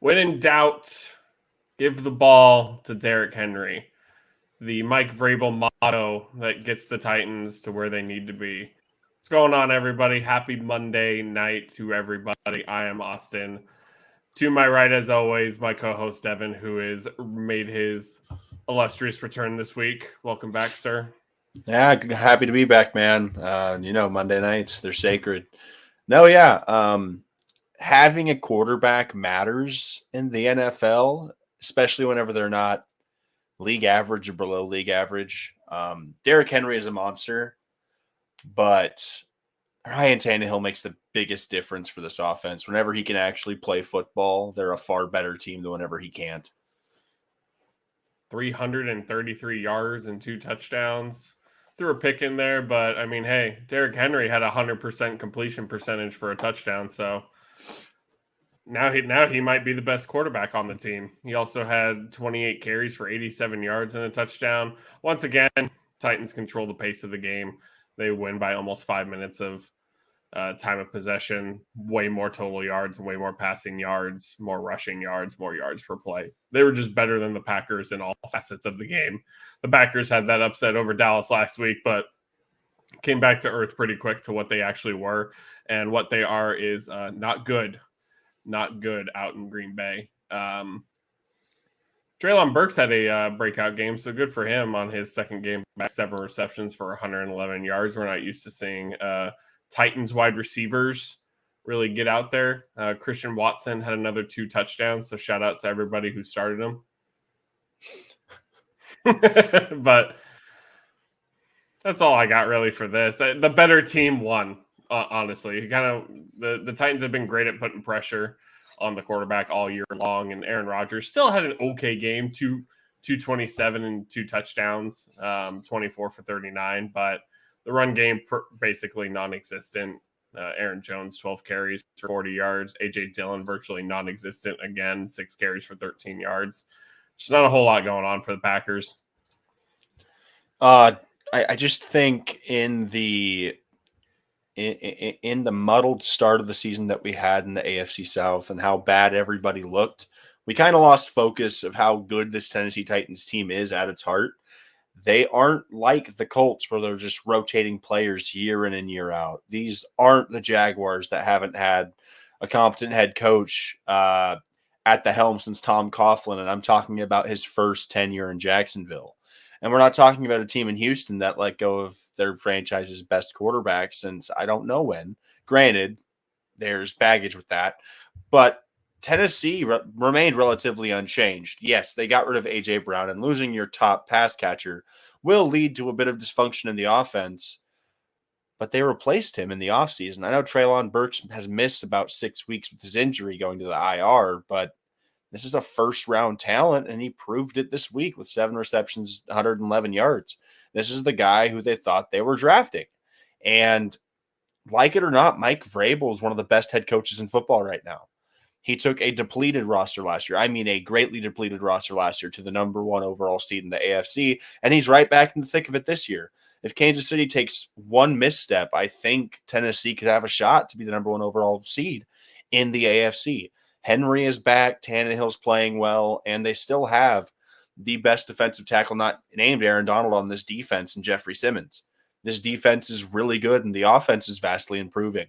When in doubt, give the ball to Derrick Henry. The Mike Vrabel motto that gets the Titans to where they need to be. What's going on, everybody? Happy Monday night to everybody. I am Austin. To my right, as always, my co-host Devin, who has made his illustrious return this week. Welcome back, sir. Yeah, happy to be back, man. Monday nights, they're sacred. No, yeah. Having a quarterback matters in the NFL, especially whenever they're not league average or below league average. Derrick Henry is a monster, but Ryan Tannehill makes the biggest difference for this offense. Whenever he can actually play football, they're a far better team than whenever he can't. 333 yards and 2 touchdowns. Threw a pick in there, but I mean, hey, Derrick Henry had 100% completion percentage for a touchdown, so now he might be the best quarterback on the team. He also had 28 carries for 87 yards and a touchdown. Once again, Titans control the pace of the game. They win by almost 5 minutes of time of possession, way more total yards, way more passing yards, more rushing yards, more yards per play. They were just better than the Packers in all facets of the game. The Packers had that upset over Dallas last week, but came back to earth pretty quick to what they actually were. And what they are is not good out in Green Bay. Treylon Burks had a breakout game, so good for him on his second game back, 7 receptions for 111 yards. We're not used to seeing Titans wide receivers really get out there. Christian Watson had another 2 touchdowns, so shout out to everybody who started him. But that's all I got really for this. The better team won, honestly. The Titans have been great at putting pressure on the quarterback all year long, and Aaron Rodgers still had an okay game, 227 and 2 touchdowns, 24 for 39, but the run game basically non-existent. Aaron Jones, 12 carries for 40 yards. A.J. Dillon, virtually non-existent again, 6 carries for 13 yards. There's not a whole lot going on for the Packers. I just think in the muddled start of the season that we had in the AFC South and how bad everybody looked, we kind of lost focus of how good this Tennessee Titans team is at its heart. They aren't like the Colts where they're just rotating players year in and year out. These aren't the Jaguars that haven't had a competent head coach at the helm since Tom Coughlin, and I'm talking about his first tenure in Jacksonville. And we're not talking about a team in Houston that let go of their franchise's best quarterback since I don't know when. Granted, there's baggage with that. But Tennessee remained relatively unchanged. Yes, they got rid of A.J. Brown, and losing your top pass catcher will lead to a bit of dysfunction in the offense. But they replaced him in the offseason. I know Treylon Burks has missed about 6 weeks with his injury going to the IR, but this is a first-round talent, and he proved it this week with 7 receptions, 111 yards. This is the guy who they thought they were drafting. And like it or not, Mike Vrabel is one of the best head coaches in football right now. He took a depleted roster last year. I mean, a greatly depleted roster last year to the number 1 overall seed in the AFC, and he's right back in the thick of it this year. If Kansas City takes one misstep, I think Tennessee could have a shot to be the number 1 overall seed in the AFC. Henry is back, Tannehill's playing well, and they still have the best defensive tackle not named Aaron Donald on this defense in Jeffrey Simmons. This defense is really good, and the offense is vastly improving.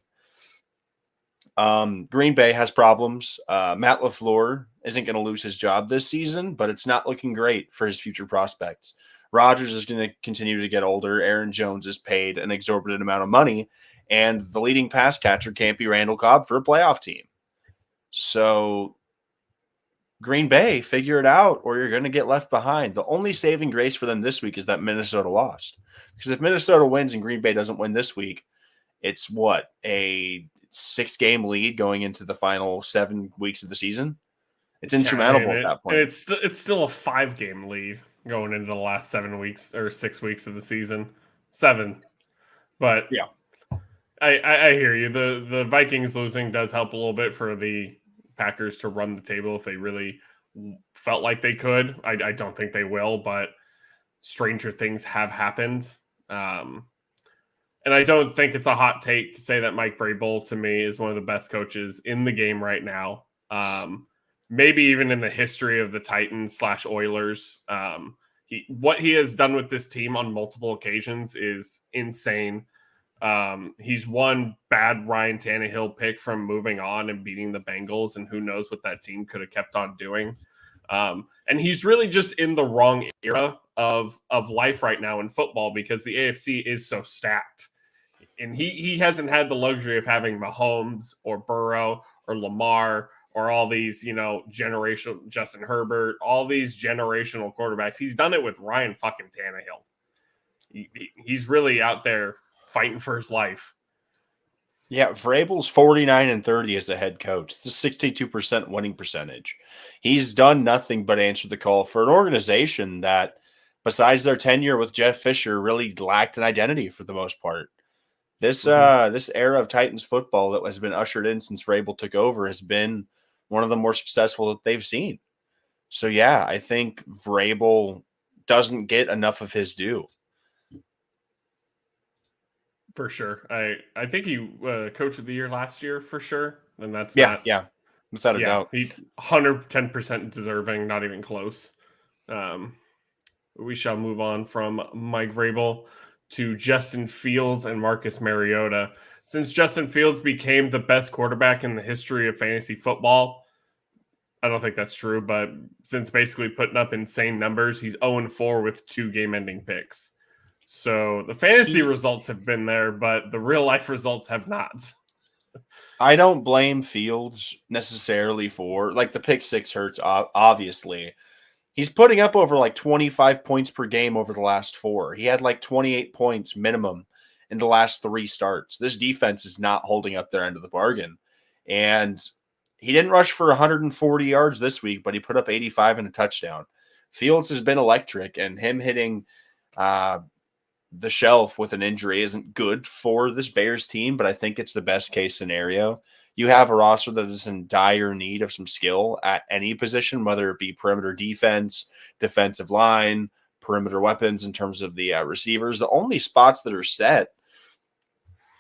Green Bay has problems. Matt LaFleur isn't going to lose his job this season, but it's not looking great for his future prospects. Rodgers is going to continue to get older. Aaron Jones is paid an exorbitant amount of money, and the leading pass catcher can't be Randall Cobb for a playoff team. So Green Bay, figure it out or you're going to get left behind. The only saving grace for them this week is that Minnesota lost. Because if Minnesota wins and Green Bay doesn't win this week, it's what, a 6-game lead going into the final 7 weeks of the season? It's insurmountable at that point. And it's still a 5-game lead going into the last 7 weeks or 6 weeks of the season. 7. But yeah, I hear you. The Vikings losing does help a little bit for the Packers to run the table if they really felt like they could. I don't think they will, but stranger things have happened. And I don't think it's a hot take to say that Mike Vrabel, to me, is one of the best coaches in the game right now. maybe even in the history of the Titans / Oilers. What he has done with this team on multiple occasions is insane. He's one bad Ryan Tannehill pick from moving on and beating the Bengals, and who knows what that team could have kept on doing. And he's really just in the wrong era of life right now in football because the AFC is so stacked. And he hasn't had the luxury of having Mahomes or Burrow or Lamar or all these, generational Justin Herbert, all these generational quarterbacks. He's done it with Ryan fucking Tannehill. He's really out there fighting for his life. Yeah, Vrabel's 49-30 as a head coach. It's a 62% winning percentage. He's done nothing but answer the call for an organization that, besides their tenure with Jeff Fisher, really lacked an identity for the most part. This this era of Titans football that has been ushered in since Vrabel took over has been one of the more successful that they've seen. So, yeah, I think Vrabel doesn't get enough of his due. For sure. I think he coach of the year last year for sure. And that's without a doubt. He 110% deserving, not even close. We shall move on from Mike Vrabel to Justin Fields and Marcus Mariota. Since Justin Fields became the best quarterback in the history of fantasy football, I don't think that's true, but since basically putting up insane numbers, he's 0-4 with 2 game-ending picks. So the fantasy results have been there, but the real-life results have not. I don't blame Fields necessarily for, the pick six hurts, obviously. He's putting up over 25 points per game over the last 4. He had 28 points minimum in the last 3 starts. This defense is not holding up their end of the bargain. And he didn't rush for 140 yards this week, but he put up 85 and a touchdown. Fields has been electric, and him hitting the shelf with an injury isn't good for this Bears team, but I think it's the best case scenario. You have a roster that is in dire need of some skill at any position, whether it be perimeter defense, defensive line, perimeter weapons in terms of the receivers. The only spots that are set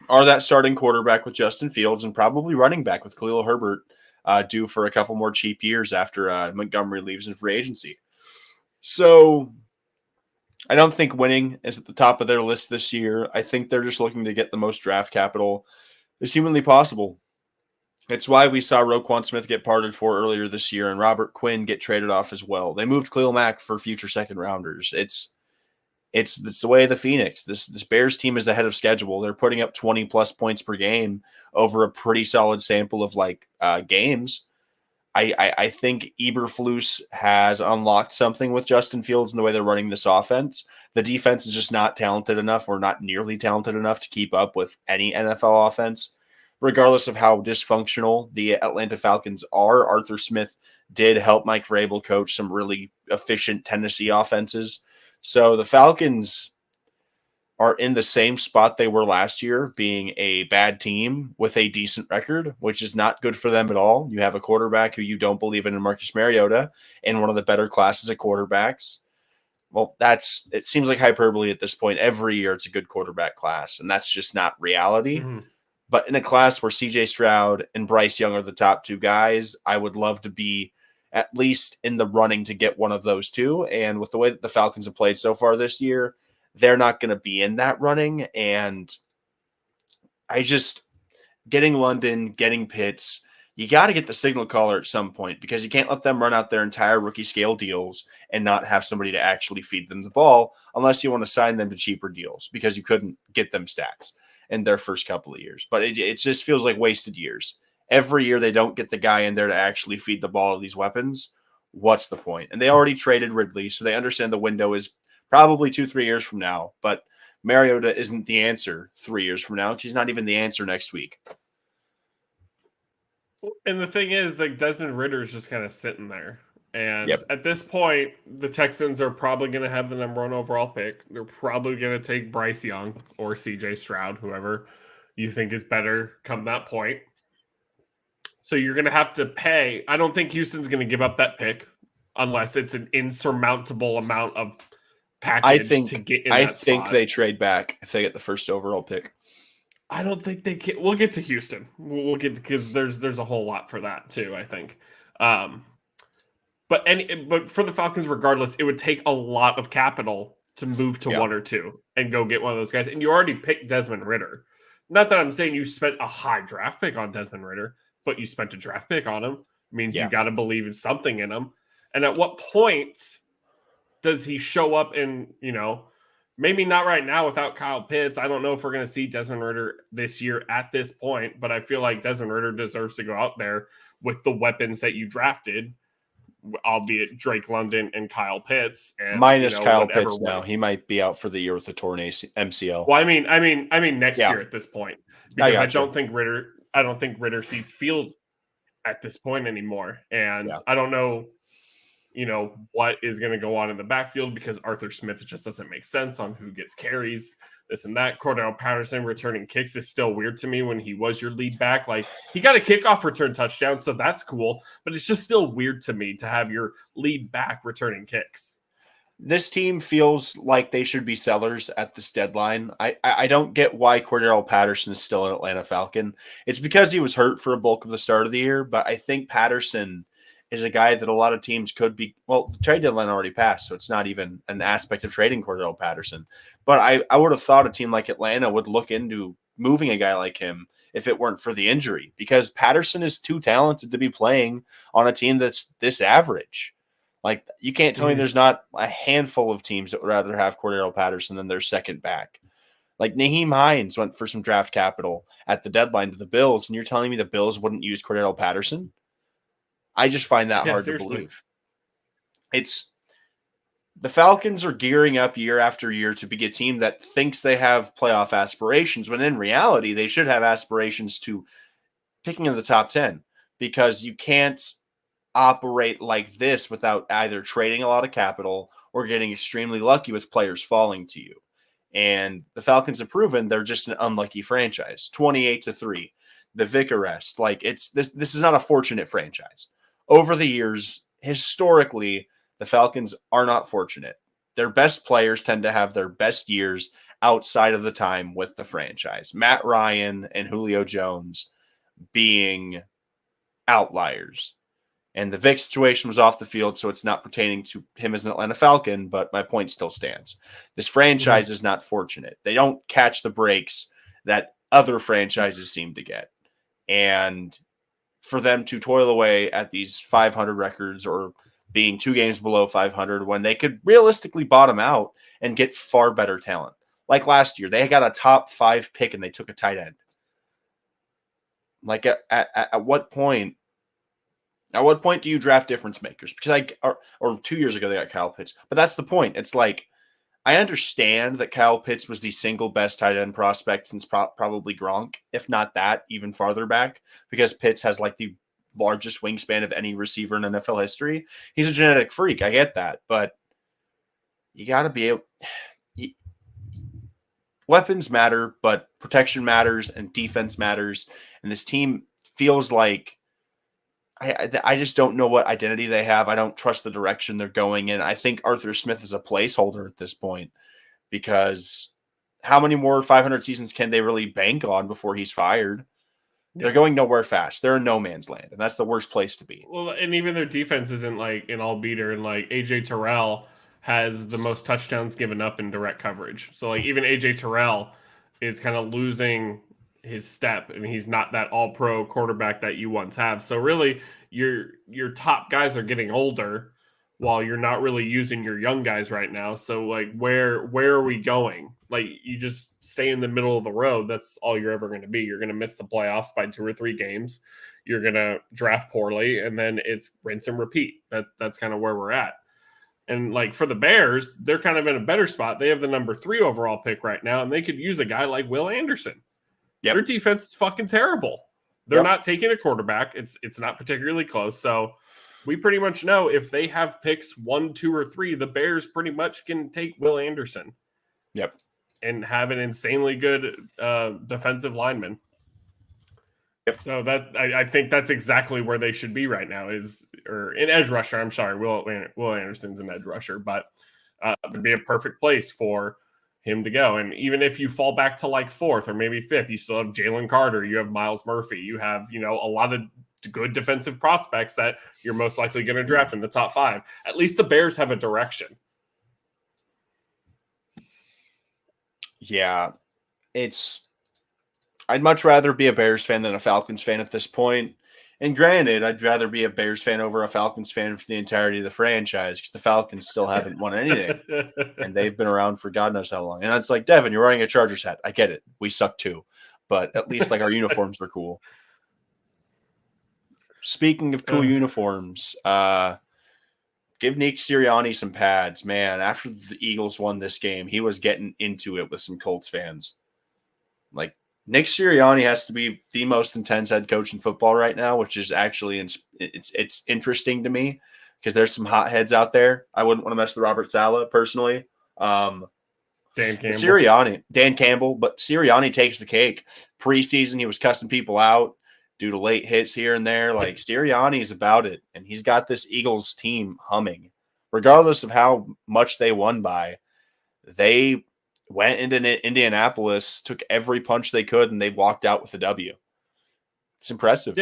are that starting quarterback with Justin Fields and probably running back with Khalil Herbert due for a couple more cheap years after Montgomery leaves in free agency. So I don't think winning is at the top of their list this year. I think they're just looking to get the most draft capital as humanly possible. It's why we saw Roquan Smith get parted for earlier this year and Robert Quinn get traded off as well. They moved Khalil Mack for future second rounders. It's the way of the Phoenix. This Bears team is ahead of schedule. They're putting up 20 plus points per game over a pretty solid sample of games. I think Eberflus has unlocked something with Justin Fields in the way they're running this offense. The defense is just not talented enough or not nearly talented enough to keep up with any NFL offense. Regardless of how dysfunctional the Atlanta Falcons are, Arthur Smith did help Mike Vrabel coach some really efficient Tennessee offenses. So the Falcons are in the same spot they were last year, being a bad team with a decent record, which is not good for them at all. You have a quarterback who you don't believe in Marcus Mariota and one of the better classes of quarterbacks. Well, it seems like hyperbole at this point. Every year it's a good quarterback class, and that's just not reality. Mm-hmm. But in a class where CJ Stroud and Bryce Young are the top 2 guys, I would love to be at least in the running to get one of those 2. And with the way that the Falcons have played so far this year, they're not going to be in that running. And getting London, getting Pitts, you got to get the signal caller at some point because you can't let them run out their entire rookie scale deals and not have somebody to actually feed them the ball unless you want to sign them to cheaper deals because you couldn't get them stats in their first couple of years. But it just feels like wasted years. Every year they don't get the guy in there to actually feed the ball to these weapons. What's the point? And they already traded Ridley, so they understand the window is probably 2-3 years from now. But Mariota isn't the answer 3 years from now. She's not even the answer next week. And the thing is, Desmond Ridder's just kind of sitting there. And At this point, the Texans are probably going to have the number 1 overall pick. They're probably going to take Bryce Young or CJ Stroud, whoever you think is better come that point. So you're going to have to pay. I don't think Houston's going to give up that pick unless it's an insurmountable amount of package to get in that spot. I think they trade back if they get the first overall pick. I don't think they can. We'll get to Houston. We'll get because there's a whole lot for that too, I think. But for the Falcons, regardless, it would take a lot of capital to move to Yeah. 1 or 2 and go get one of those guys. And you already picked Desmond Ridder. Not that I'm saying you spent a high draft pick on Desmond Ridder, but you spent a draft pick on him. Means you got to believe in something in him. And at what point does he show up in, maybe not right now without Kyle Pitts. I don't know if we're going to see Desmond Ridder this year at this point, but I feel like Desmond Ridder deserves to go out there with the weapons that you drafted, albeit Drake London and Kyle Pitts, and minus Kyle Pitts now. He might be out for the year with the torn MCL. Well, I mean next year at this point, because I don't think Ridder sees field at this point anymore, and I don't know, what is going to go on in the backfield, because Arthur Smith just doesn't make sense on who gets carries, this and that. Cordell Patterson returning kicks is still weird to me when he was your lead back. Like, he got a kickoff return touchdown, so that's cool, but it's just still weird to me to have your lead back returning kicks. This team feels like they should be sellers at this deadline. I don't get why Cordell Patterson is still an Atlanta Falcon. It's because he was hurt for a bulk of the start of the year, but I think Patterson is a guy that a lot of teams could be. Well, the trade deadline already passed, so it's not even an aspect of trading Cordell Patterson. But I would have thought a team like Atlanta would look into moving a guy like him if it weren't for the injury, because Patterson is too talented to be playing on a team that's this average. Like, you can't tell me there's not a handful of teams that would rather have Cordell Patterson than their second back. Like, Naheem Hines went for some draft capital at the deadline to the Bills, and you're telling me the Bills wouldn't use Cordell Patterson? I just find that hard to believe. The Falcons are gearing up year after year to be a team that thinks they have playoff aspirations, when in reality, they should have aspirations to picking in the top 10, because you can't operate like this without either trading a lot of capital or getting extremely lucky with players falling to you. And the Falcons have proven they're just an unlucky franchise. 28-3, the Vic arrest. Like, this is not a fortunate franchise. Over the years, historically, the Falcons are not fortunate. Their best players tend to have their best years outside of the time with the franchise. Matt Ryan and Julio Jones being outliers. And the Vic situation was off the field, so it's not pertaining to him as an Atlanta Falcon, but my point still stands. This franchise is not fortunate. They don't catch the breaks that other franchises seem to get. And for them to toil away at these 500 records, or being 2 games below 500, when they could realistically bottom out and get far better talent. Like last year, they got a top 5 pick and they took a tight end. Like, at what point? At what point do you draft difference makers? Because or 2 years ago they got Kyle Pitts, but that's the point. It's like, I understand that Kyle Pitts was the single best tight end prospect since probably Gronk, if not that, even farther back, because Pitts has like the largest wingspan of any receiver in NFL history. He's a genetic freak. I get that, but you got to be able. Weapons matter, but protection matters and defense matters. And this team feels like, I just don't know what identity they have. I don't trust the direction they're going in. I think Arthur Smith is a placeholder at this point, because how many more 500 seasons can they really bank on before he's fired? Yeah. They're going nowhere fast. They're in no man's land, and that's the worst place to be. Well, and even their defense isn't like an all-beater, and like AJ Terrell has the most touchdowns given up in direct coverage. So like even AJ Terrell is kind of losing his step. I mean, he's not that all-pro quarterback that you once have. So really, your top guys are getting older, while you're not really using your young guys right now. So like, where are we going? Like, you just stay in the middle of the road. That's all you're ever going to be. You're going to miss the playoffs by 2 or 3 games. You're going to draft poorly, and then it's rinse and repeat. That's kind of where we're at. And like, for the Bears, they're kind of in a better spot. They have the number 3 overall pick right now, and they could use a guy like Will Anderson. Yep. Their defense is fucking terrible. They're not taking a quarterback. It's not particularly close. So we pretty much know if they have picks 1, 2, or 3, the Bears pretty much can take Will Anderson. Yep. And have an insanely good defensive lineman. Yep. So that I think that's exactly where they should be right now, or an edge rusher. I'm sorry, Will Anderson's an edge rusher, but it'd be a perfect place for him to go. And even if you fall back to like 4th or maybe 5th, you still have Jalen Carter, you have Miles Murphy, you have, a lot of good defensive prospects that you're most likely going to draft in the top 5. At least the Bears have a direction. Yeah, I'd much rather be a Bears fan than a Falcons fan at this point. And granted, I'd rather be a Bears fan over a Falcons fan for the entirety of the franchise because the Falcons still haven't won anything. And they've been around for God knows how long. And it's like, Devin, you're wearing a Chargers hat. I get it. We suck too. But at least like our uniforms are cool. Speaking of cool uniforms, give Nick Sirianni some pads, man. After the Eagles won this game, he was getting into it with some Colts fans. Like, Nick Sirianni has to be the most intense head coach in football right now, which is actually it's interesting to me because there's some hot heads out there. I wouldn't want to mess with Robert Saleh personally. Dan Campbell, but Sirianni takes the cake. Preseason, he was cussing people out due to late hits here and there. Like, Sirianni's about it, and he's got this Eagles team humming. Regardless of how much they won by, they went into Indianapolis, took every punch they could, and they walked out with a W. It's impressive.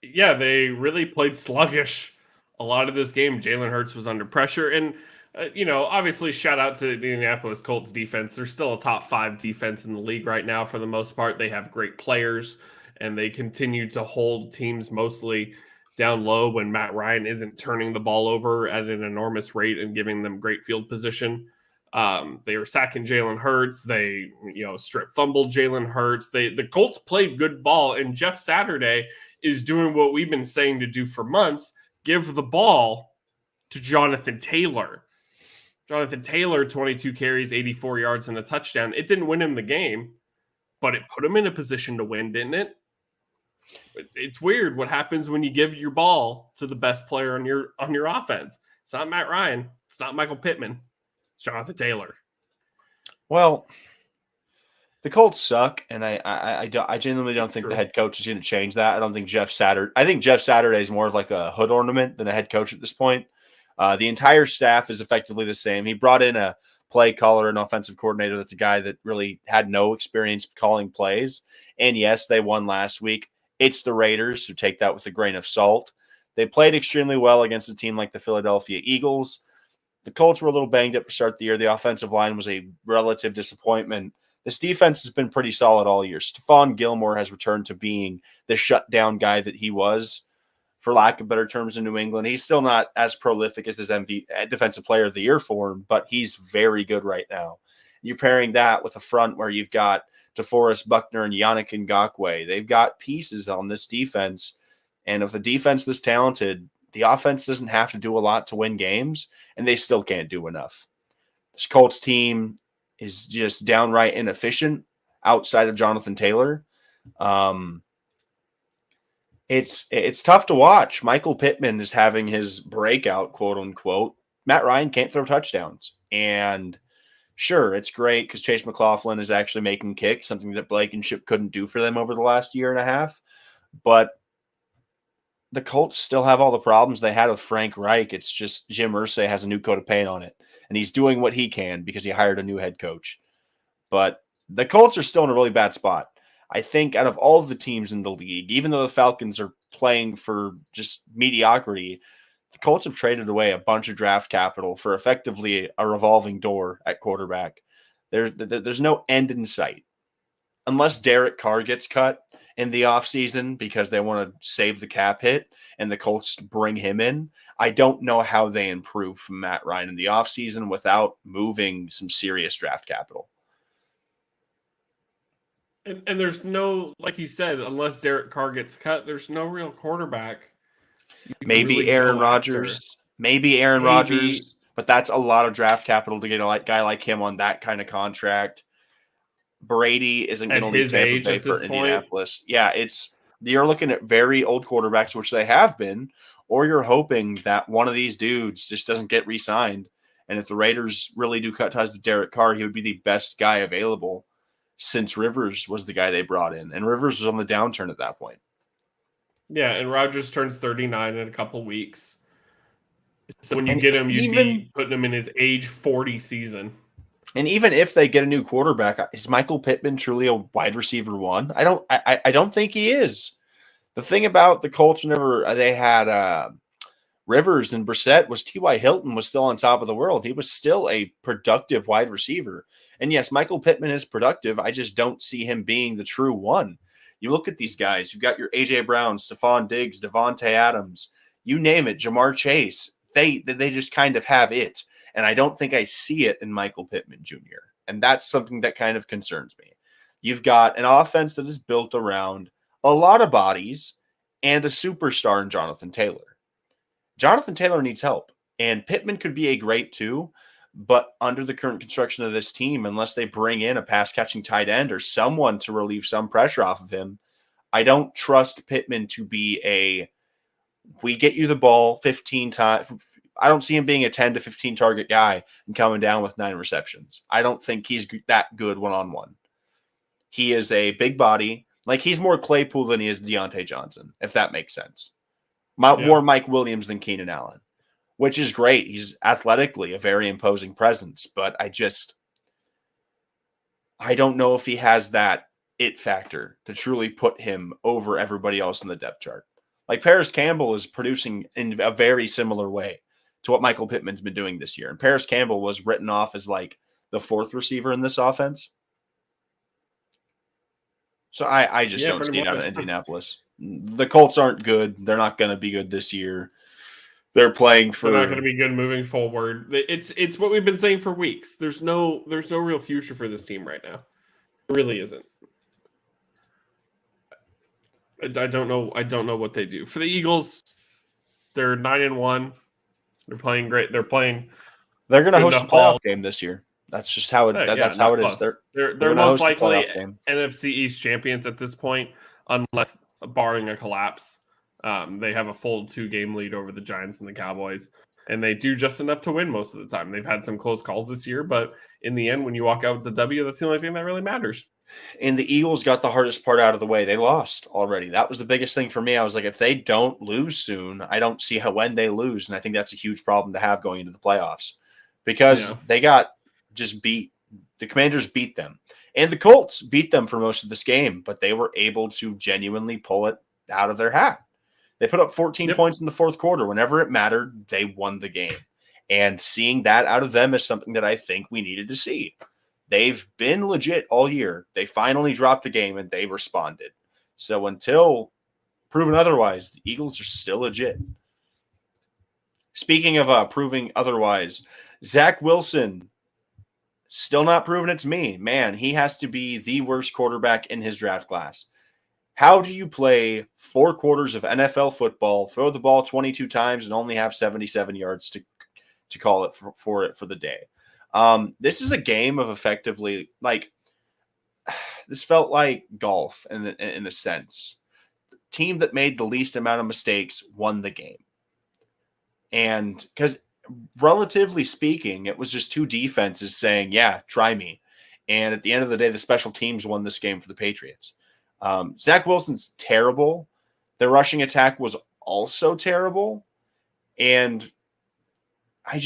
Yeah, they really played sluggish a lot of this game. Jalen Hurts was under pressure, and obviously shout out to the Indianapolis Colts defense. They're still a top 5 defense in the league right now for the most part. They have great players, and they continue to hold teams mostly down low when Matt Ryan isn't turning the ball over at an enormous rate and giving them great field position. They were sacking Jalen Hurts. They, strip fumbled Jalen Hurts. The Colts played good ball, and Jeff Saturday is doing what we've been saying to do for months: give the ball to Jonathan Taylor. Jonathan Taylor, 22 carries, 84 yards, and a touchdown. It didn't win him the game, but it put him in a position to win, didn't it? It's weird what happens when you give your ball to the best player on your offense. It's not Matt Ryan. It's not Michael Pittman. Jonathan Taylor. Well, the Colts suck, and I genuinely don't think the head coach is going to change that. I don't think Jeff Saturday is more of like a hood ornament than a head coach at this point. The entire staff is effectively the same. He brought in a play caller and offensive coordinator that's a guy that really had no experience calling plays. And yes, they won last week. It's the Raiders, so take that with a grain of salt. They played extremely well against a team like the Philadelphia Eagles. The Colts were a little banged up to start the year. The offensive line was a relative disappointment. This defense has been pretty solid all year. Stephon Gilmore has returned to being the shutdown guy that he was, for lack of better terms, in New England. He's still not as prolific as his Defensive Player of the Year for him, but he's very good right now. You're pairing that with a front where you've got DeForest Buckner and Yannick Ngakoue. They've got pieces on this defense, and if the defense this talented, the offense doesn't have to do a lot to win games, and they still can't do enough. This Colts team is just downright inefficient outside of Jonathan Taylor. It's tough to watch. Michael Pittman is having his breakout, quote unquote. Matt Ryan can't throw touchdowns. And sure, it's great because Chase McLaughlin is actually making kicks, something that Blankenship couldn't do for them over the last year and a half. But the Colts still have all the problems they had with Frank Reich. It's just Jim Irsay has a new coat of paint on it, and he's doing what he can because he hired a new head coach. But the Colts are still in a really bad spot. I think out of all of the teams in the league, even though the Falcons are playing for just mediocrity, the Colts have traded away a bunch of draft capital for effectively a revolving door at quarterback. There's no end in sight. Unless Derek Carr gets cut in the offseason because they want to save the cap hit and the Colts bring him in, I don't know how they improve from Matt Ryan in the offseason without moving some serious draft capital. And there's no, like you said, unless Derek Carr gets cut, there's no real quarterback. Maybe really Aaron Rodgers. Maybe Aaron Rodgers. But that's a lot of draft capital to get a guy like him on that kind of contract. Brady isn't going to leave Tampa Bay for Indianapolis. Yeah, you're looking at very old quarterbacks, which they have been, or you're hoping that one of these dudes just doesn't get re-signed. And if the Raiders really do cut ties with Derek Carr, he would be the best guy available since Rivers was the guy they brought in. And Rivers was on the downturn at that point. Yeah, and Rodgers turns 39 in a couple weeks. So when you get him, you'd be putting him in his age 40 season. And even if they get a new quarterback, is Michael Pittman truly a wide receiver one? I don't think he is. The thing about the Colts whenever they had Rivers and Brissett was T.Y. Hilton was still on top of the world. He was still a productive wide receiver. And yes, Michael Pittman is productive. I just don't see him being the true one. You look at these guys. You've got your A.J. Brown, Stephon Diggs, Devontae Adams, you name it, Jamar Chase. They just kind of have it. And I don't think I see it in Michael Pittman Jr. And that's something that kind of concerns me. You've got an offense that is built around a lot of bodies and a superstar in Jonathan Taylor. Jonathan Taylor needs help, and Pittman could be a great too, but under the current construction of this team, unless they bring in a pass-catching tight end or someone to relieve some pressure off of him, I don't trust Pittman to be we get you the ball 15 times. I don't see him being a 10 to 15 target guy and coming down with 9 receptions. I don't think he's that good one-on-one. He is a big body. Like, he's more Claypool than he is Deontay Johnson, if that makes sense. More Mike Williams than Keenan Allen, which is great. He's athletically a very imposing presence, but I don't know if he has that it factor to truly put him over everybody else in the depth chart. Like, Paris Campbell is producing in a very similar way to what Michael Pittman's been doing this year. And Paris Campbell was written off as like the 4th receiver in this offense. So I just don't see it out of Indianapolis. The Colts aren't good. They're not going to be good this year. They're playing for. They're not going to be good moving forward. It's what we've been saying for weeks. There's no real future for this team right now. It really isn't. I don't know. I don't know what they do for the Eagles. They're 9-1. They're playing great. They're going to host a playoff game this year. That's just how it. That's how it is. They're most likely NFC East champions at this point, unless barring a collapse. They have a full 2-game lead over the Giants and the Cowboys, and they do just enough to win most of the time. They've had some close calls this year, but in the end, when you walk out with the W, that's the only thing that really matters. And the Eagles got the hardest part out of the way. They lost already. That was the biggest thing for me. I was like, if they don't lose soon, I don't see when they lose, and I think that's a huge problem to have going into the playoffs because they got just beat. The Commanders beat them, and the Colts beat them for most of this game, but they were able to genuinely pull it out of their hat. They put up 14 points in the 4th quarter. Whenever it mattered, they won the game. And seeing that out of them is something that I think we needed to see. They've been legit all year. They finally dropped a game, and they responded. So until proven otherwise, the Eagles are still legit. Speaking of proving otherwise, Zach Wilson, still not proving it to me. Man, he has to be the worst quarterback in his draft class. How do you play 4 quarters of NFL football, throw the ball 22 times, and only have 77 yards to call it for the day? This is a game of effectively, like, this felt like golf in a sense. The team that made the least amount of mistakes won the game. And because relatively speaking, it was just 2 defenses saying, yeah, try me. And at the end of the day, the special teams won this game for the Patriots. Zach Wilson's terrible. The rushing attack was also terrible. And I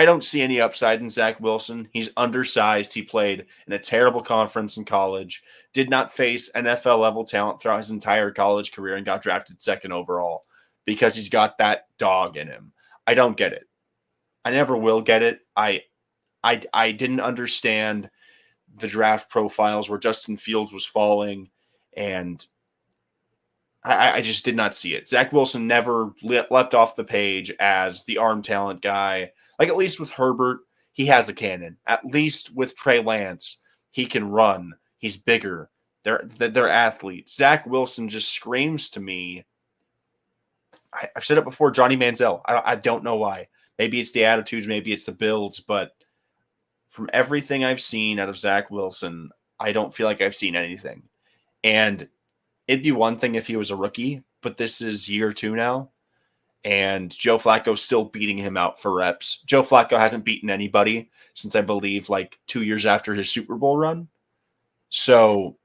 don't see any upside in Zach Wilson. He's undersized. He played in a terrible conference in college, did not face NFL level talent throughout his entire college career, and got drafted 2nd overall because he's got that dog in him. I don't get it. I never will get it. I didn't understand the draft profiles where Justin Fields was falling, and I just did not see it. Zach Wilson never leapt off the page as the arm talent guy. Like, at least with Herbert, he has a cannon. At least with Trey Lance, he can run. He's bigger. They're athletes. Zach Wilson just screams to me. I've said it before, Johnny Manziel. I don't know why. Maybe it's the attitudes, maybe it's the builds, but from everything I've seen out of Zach Wilson, I don't feel like I've seen anything. And it'd be one thing if he was a rookie, but this is year 2 now. And Joe Flacco's still beating him out for reps. Joe Flacco hasn't beaten anybody since, I believe, like 2 years after his Super Bowl run. So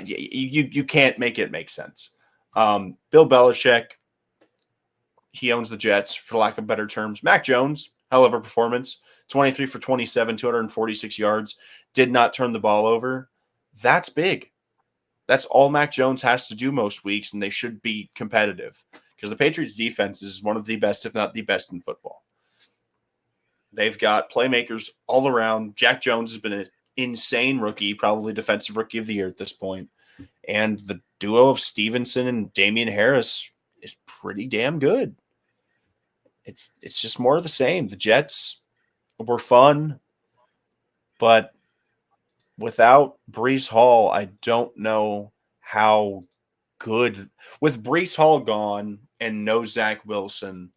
you can't make it make sense. Bill Belichick, he owns the Jets, for lack of better terms. Mac Jones, hell of a performance. 23 for 27, 246 yards. Did not turn the ball over. That's big. That's all Mac Jones has to do most weeks, and they should be competitive because the Patriots defense is one of the best, if not the best, in football. They've got playmakers all around. Jack Jones has been an insane rookie, probably defensive rookie of the year at this point. And the duo of Stevenson and Damian Harris is pretty damn good. It's just more of the same. The Jets were fun, but without Breece Hall, I don't know how good. With Breece Hall gone and no Zach Wilson,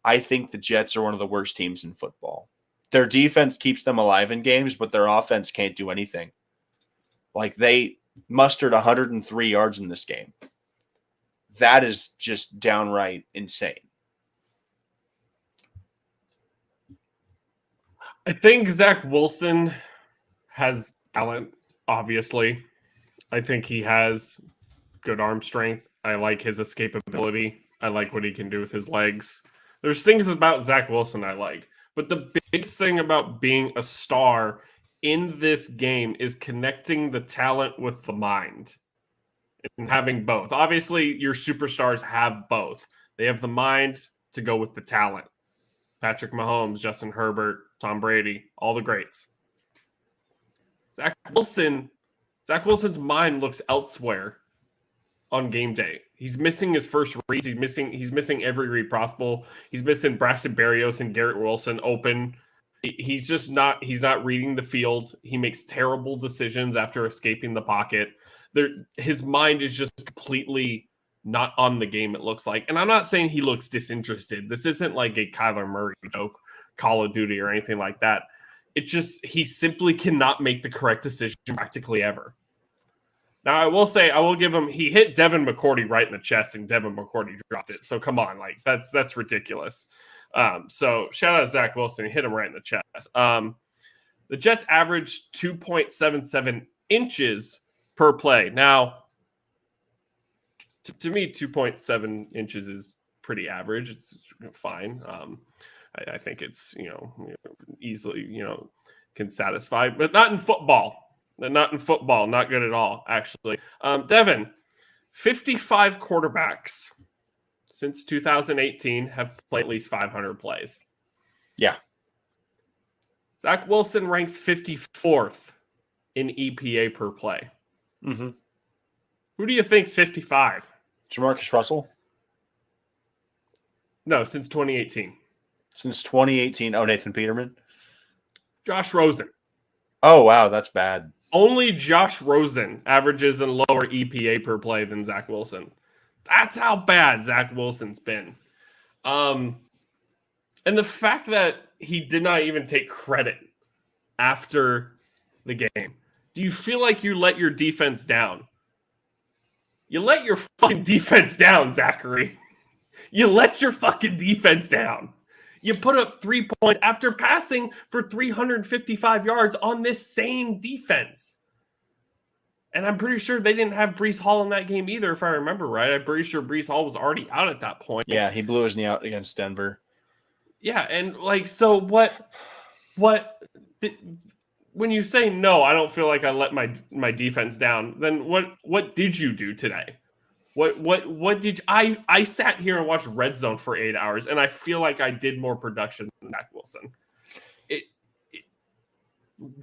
I think the Jets are one of the worst teams in football. Their defense keeps them alive in games, but their offense can't do anything. Like, they mustered 103 yards in this game. That is just downright insane. I think Zach Wilson has talent, obviously. I think he has good arm strength. I like his escapability. I like what he can do with his legs. There's things about Zach Wilson I like. But the biggest thing about being a star in this game is connecting the talent with the mind and having both. Obviously, your superstars have both. They have the mind to go with the talent. Patrick Mahomes, Justin Herbert, Tom Brady, all the greats. Zach Wilson's mind looks elsewhere on game day. He's missing his first reads. He's missing every read possible. He's missing Braxton Berrios and Garrett Wilson open. He's not reading the field. He makes terrible decisions after escaping the pocket. His mind is just completely not on the game, it looks like. And I'm not saying he looks disinterested. This isn't like a Kyler Murray joke, Call of Duty or anything like that. He simply cannot make the correct decision practically ever. Now, I will give him, he hit Devin McCourty right in the chest and Devin McCourty dropped it. So come on, like that's ridiculous. So shout out to Zach Wilson. He hit him right in the chest. The Jets averaged 2.77 inches per play. Now, to me, 2.7 inches is pretty average. It's fine. I think it's, easily, can satisfy, but not in football. Not in football. Not good at all, actually. Devin, 55 quarterbacks since 2018 have played at least 500 plays. Yeah. Zach Wilson ranks 54th in EPA per play. Mm-hmm. Who do you think's 55? Jamarcus Russell? No, since 2018. Since 2018. Oh, Nathan Peterman? Josh Rosen. Oh, wow. That's bad. Only Josh Rosen averages a lower EPA per play than Zach Wilson. That's how bad Zach Wilson's been. And the fact that he did not even take credit after the game. Do you feel like you let your defense down? You let your fucking defense down, Zachary. You let your fucking defense down. You put up 3 points after passing for 355 yards on this same defense. And I'm pretty sure they didn't have Breece Hall in that game either, if I remember right. I'm pretty sure Breece Hall was already out at that point. Yeah, he blew his knee out against Denver. Yeah, and so what when you say no, I don't feel like I let my defense down, then what did you do today? What did I sat here and watched Red Zone for 8 hours, and I feel like I did more production than Zach Wilson.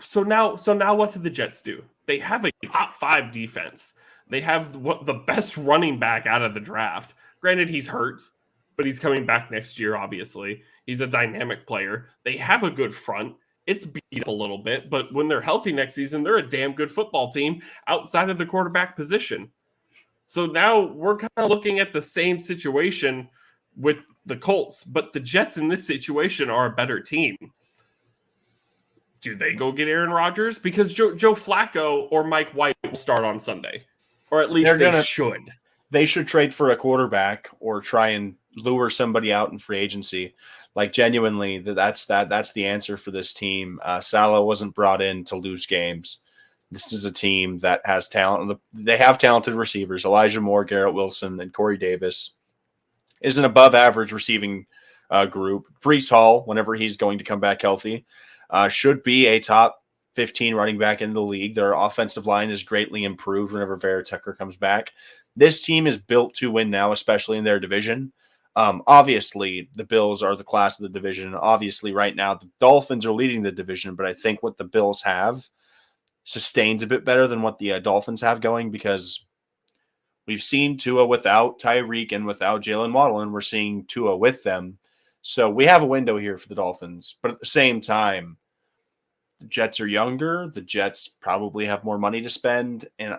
So now what do the Jets do? They have a top 5 defense. They have the best running back out of the draft. Granted, he's hurt, but he's coming back next year, obviously. He's a dynamic player. They have a good front. It's beat up a little bit, but when they're healthy next season, they're a damn good football team outside of the quarterback position. So now we're kind of looking at the same situation with the Colts, but the Jets in this situation are a better team. Do they go get Aaron Rodgers? Because Joe Flacco or Mike White will start on Sunday. Or at least they should. They should trade for a quarterback or try and lure somebody out in free agency. Like, genuinely, that's the answer for this team. Salah wasn't brought in to lose games. This is a team that has talent. They have talented receivers. Elijah Moore, Garrett Wilson, and Corey Davis is an above-average receiving group. Breece Hall, whenever he's going to come back healthy, should be a top 15 running back in the league. Their offensive line is greatly improved whenever Vera Tucker comes back. This team is built to win now, especially in their division. Obviously, the Bills are the class of the division. Obviously, right now, the Dolphins are leading the division, but I think what the Bills have sustains a bit better than what the Dolphins have going, because we've seen Tua without Tyreek and without Jalen Waddle, and we're seeing Tua with them. So we have a window here for the Dolphins. But at the same time, the Jets are younger. The Jets probably have more money to spend. And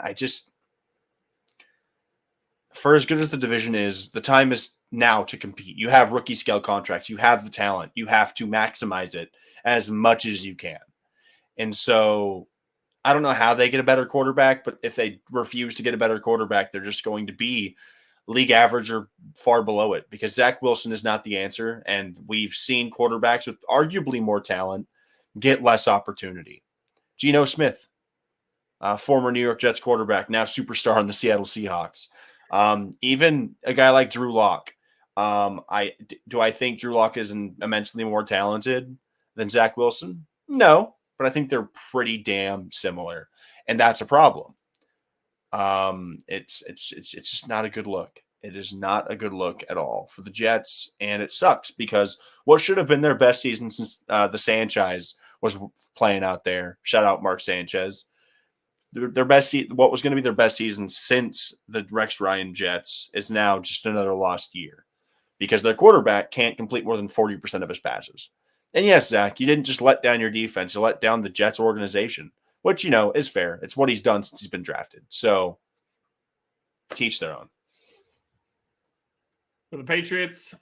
for as good as the division is, the time is now to compete. You have rookie scale contracts. You have the talent. You have to maximize it as much as you can. And so I don't know how they get a better quarterback, but if they refuse to get a better quarterback, they're just going to be league average or far below it, because Zach Wilson is not the answer. And we've seen quarterbacks with arguably more talent get less opportunity. Geno Smith, former New York Jets quarterback, now superstar on the Seattle Seahawks. Even a guy like Drew Lock. Do I think Drew Lock is immensely more talented than Zach Wilson? No, but I think they're pretty damn similar, and that's a problem. It's just not a good look. It is not a good look at all for the Jets, and it sucks because what should have been their best season since the Sanchez was playing out there. Shout out Mark Sanchez. Their best what was going to be their best season since the Rex Ryan Jets is now just another lost year, because their quarterback can't complete more than 40% of his passes. And yes, Zach, you didn't just let down your defense. You let down the Jets organization, which, is fair. It's what he's done since he's been drafted. So teach their own. For the Patriots,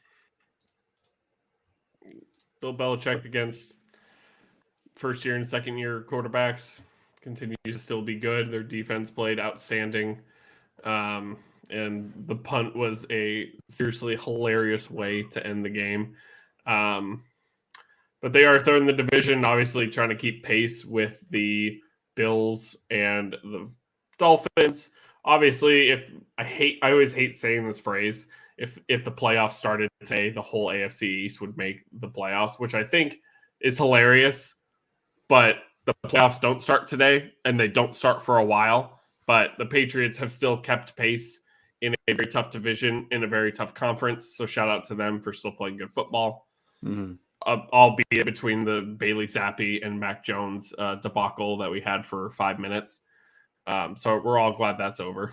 Bill Belichick against first-year and second-year quarterbacks continues to still be good. Their defense played outstanding. And the punt was a seriously hilarious way to end the game. But they are third in the division, obviously trying to keep pace with the Bills and the Dolphins. Obviously, I always hate saying this phrase, if the playoffs started today, the whole AFC East would make the playoffs, which I think is hilarious. But the playoffs don't start today, and they don't start for a while. But the Patriots have still kept pace in a very tough division, in a very tough conference. So shout out to them for still playing good football. Mm-hmm. Albeit between the Bailey Zappi and Mac Jones debacle that we had for 5 minutes. So we're all glad that's over.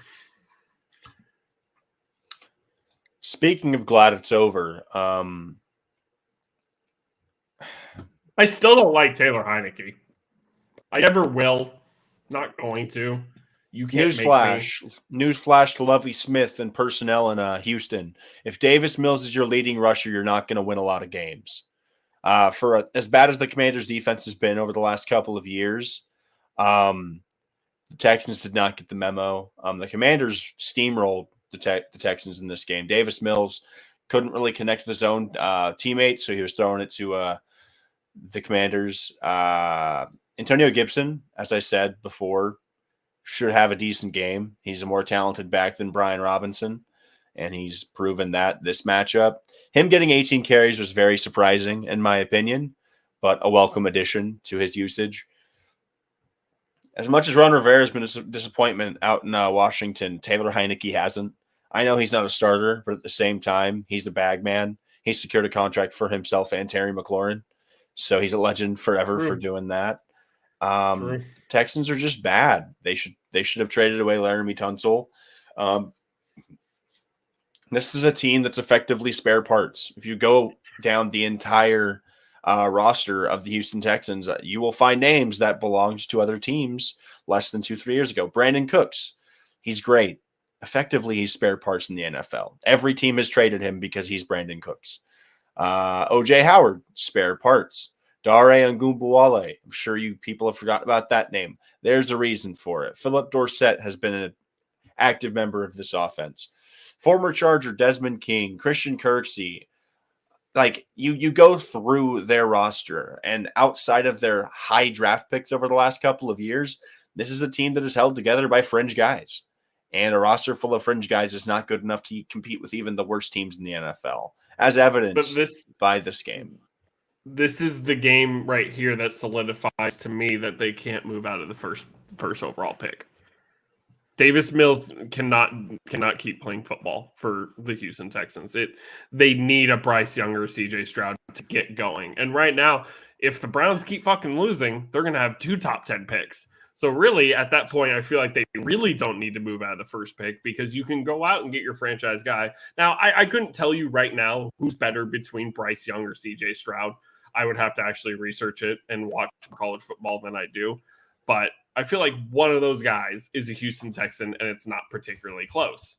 Speaking of glad it's over, I still don't like Taylor Heineke. I never will. Not going to. You can't Newsflash to Lovie Smith and personnel in Houston. If Davis Mills is your leading rusher, you're not going to win a lot of games. As bad as the Commanders' defense has been over the last couple of years, the Texans did not get the memo. The Commanders steamrolled the Texans in this game. Davis Mills couldn't really connect with his own teammates, so he was throwing it to the Commanders. Antonio Gibson, as I said before, should have a decent game. He's a more talented back than Brian Robinson, and he's proven that this matchup. Him getting 18 carries was very surprising, in my opinion, but a welcome addition to his usage. As much as Ron Rivera has been a disappointment out in Washington, Taylor Heineke hasn't. I know he's not a starter, but at the same time, he's the bag man. He secured a contract for himself and Terry McLaurin, so he's a legend forever for doing that. Texans are just bad. They should have traded away Laramie Tunsil. This is a team that's effectively spare parts. If you go down the entire roster of the Houston Texans, you will find names that belonged to other teams less than 2-3 years ago. Brandon Cooks, he's great. Effectively, he's spare parts in the NFL. Every team has traded him because he's Brandon Cooks. O.J. Howard, spare parts. Dare Ngumbuwale, I'm sure you people have forgotten about that name. There's a reason for it. Philip Dorsett has been an active member of this offense. Former Charger Desmond King, Christian Kirksey. Like, you go through their roster, and outside of their high draft picks over the last couple of years, this is a team that is held together by fringe guys. And a roster full of fringe guys is not good enough to compete with even the worst teams in the NFL, as evidenced by this game. this is the game right here that solidifies to me that they can't move out of the first overall pick. Davis Mills cannot keep playing football for the Houston Texans. They need a Bryce Young or CJ Stroud to get going. And right now, if the Browns keep fucking losing, they're going to have 2 top 10 picks. So really, at that point, I feel like they really don't need to move out of the first pick because you can go out and get your franchise guy. Now, I couldn't tell you right now who's better between Bryce Young or CJ Stroud. I would have to actually research it and watch college football than I do. But I feel like one of those guys is a Houston Texan, and it's not particularly close.